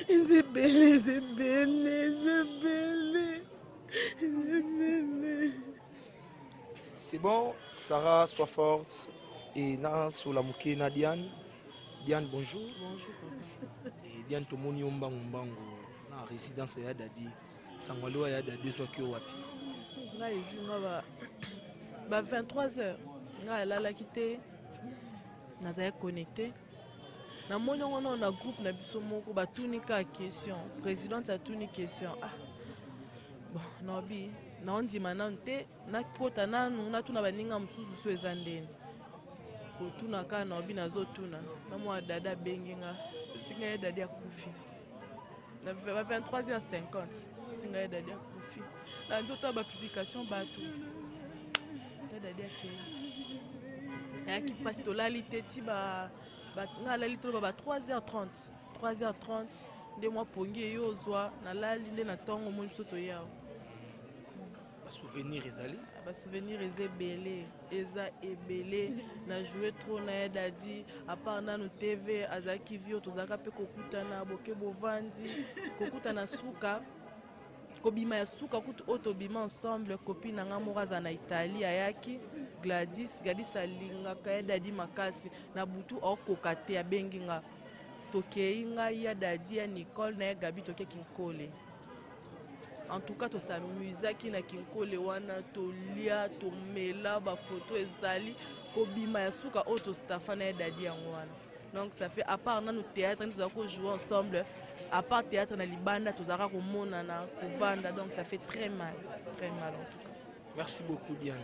C'est belle, c'est belle, c'est belle. C'est bon, Sarah, sois forte. Et na sur la mouké na Diane. Diane, bonjour. Bonjour. Et Diane, tout le monde mbango na résidence ya Dadi. Sangwalo ya Dadi soit qui wapi. Nga yezu nga ba 23h. Nga lala kité. Naza connecté. Na moni on a groupe na biso moko ba tunika question. Présidente a tuni question. Ah. Bon, nobi na ondima nante na kota nanu na tuna baninga mususu so ezandeni. Ko tuna ka nobi nazo tuna. Na mwa dada benginga. Singa ya dada kufi. Na 23h50. Singa ya dada kufi. Na nzota ba publication batu. Dada ke. Ya ki passe to lalité ba nga la litro ba 3h30 nde mwa pongi yo zwa na lali nde na tongo mo bisoto yao ba souvenir ezali ba souvenir ezebele eza ebele na jouer trop na Dadi à part na no TV azaki vio tozaka pe kokutana boke bovandi kokutana suka kobima ya suka kutu otobima ensemble copine nga moraza na Italie ayaki Gladys alingaka ya Dadi makasi na butu okoka te abengi nga tokei nga ya Dadi ya Nicole na ya Gabi toke Kinkole. En tout cas tosamuzaki na Kinkole wana tolia tomela ba photo ezali kobima ya suka auto staff na ya Dadi yango wana. Donc ça fait à part na no théâtre nous avons joué ensemble à part théâtre na libanda tozaka komona na kovanda donc ça fait très mal en tout cas. Merci beaucoup Diane.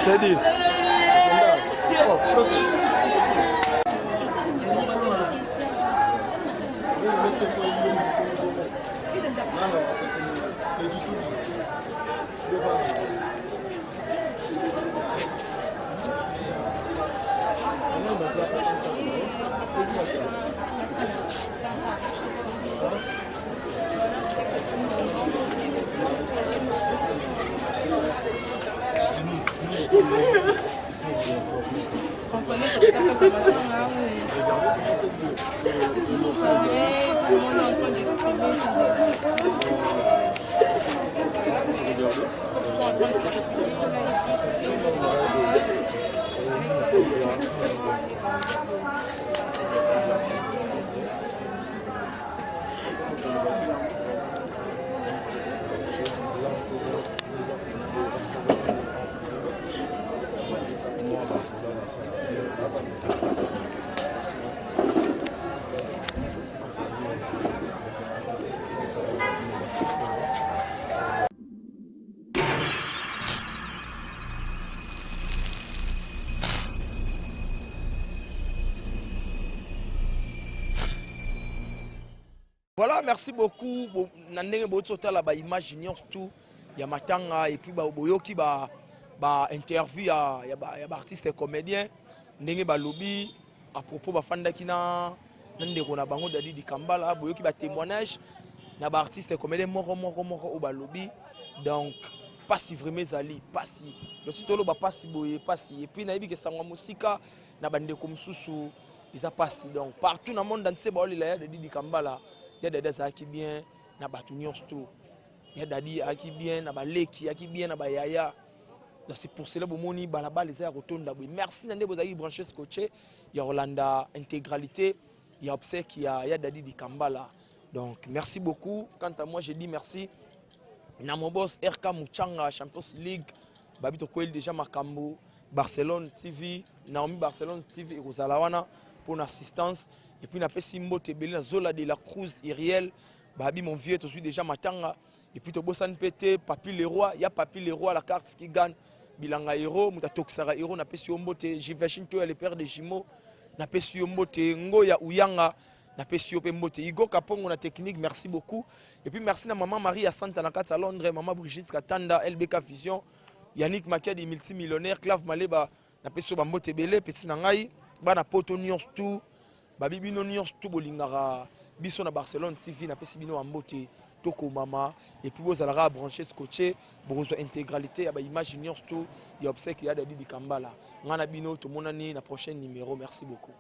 Teddy. Voilà, merci beaucoup. Nandenge botota la ba image tout ya matanga et puis ba boyoki ba interview ya ba artiste et comédien ndenge ba lobby à propos ba fanda kina ndeko na bango dadi di Kambala boyoki ba témoignage na ba artiste et comédien moko au ba lobby. Donc pas si vraiment zali pas si le sitolo ba pas si boye pas si et puis na yebi ke sangwa musika na bande comme susu ils a passé donc partout dans le monde entier ba olila ya dadi di Kambala. Il y a des gens qui bien na batunions tout. Il y a des gens qui bien na baleki, qui bien na bayaya. Donc c'est pour cela que moni balaba les airs rotonda. Merci nande bozaki branché scotché. Il y a Rolanda intégralité, il y a obsèque, il y a Dadi di Kambala. Donc merci beaucoup. Quant à moi je dis merci. Na mon boss RK Muchanga Champions League, babito koel déjà Makambo, Barcelone TV, Naomi Barcelone TV et Rosalawana pour l'assistance. Et puis, on a fait Simbo Tebeli, Zola de la Cruz, Iriel, Babi, mon vieux, tu suis déjà Matanga. Et puis, tu as Bossan Pété, Papi Leroy, il y a Papi Leroy, la carte qui gagne. Bilanga Hero, Mouta Toksara Hero, on a fait Siombote, Jivachin, tu es le père de Jimo, on a fait Siombote, Ngoya Ouyanga, on a fait Siopembote. Igo Kapong, on a technique, merci beaucoup. Et puis, merci à maman Marie à Santa Nakats à Londres, maman Brigitte Katanda, LBK Vision, Yannick Makia, des multimillionnaires, Clav Maleba, on a fait Siombote Belé, Petit Nangaï, Bana Poto Nyons tout. Babi bino nyonso tout bolingara biso na Barcelone TV na pesi bino ambote toko mama et puis vous allez brancher scotché bozo intégralité ya ba image nyonso tout ya obsèque ya Dadi di Kambala ngana bino to monani na prochain numéro merci beaucoup.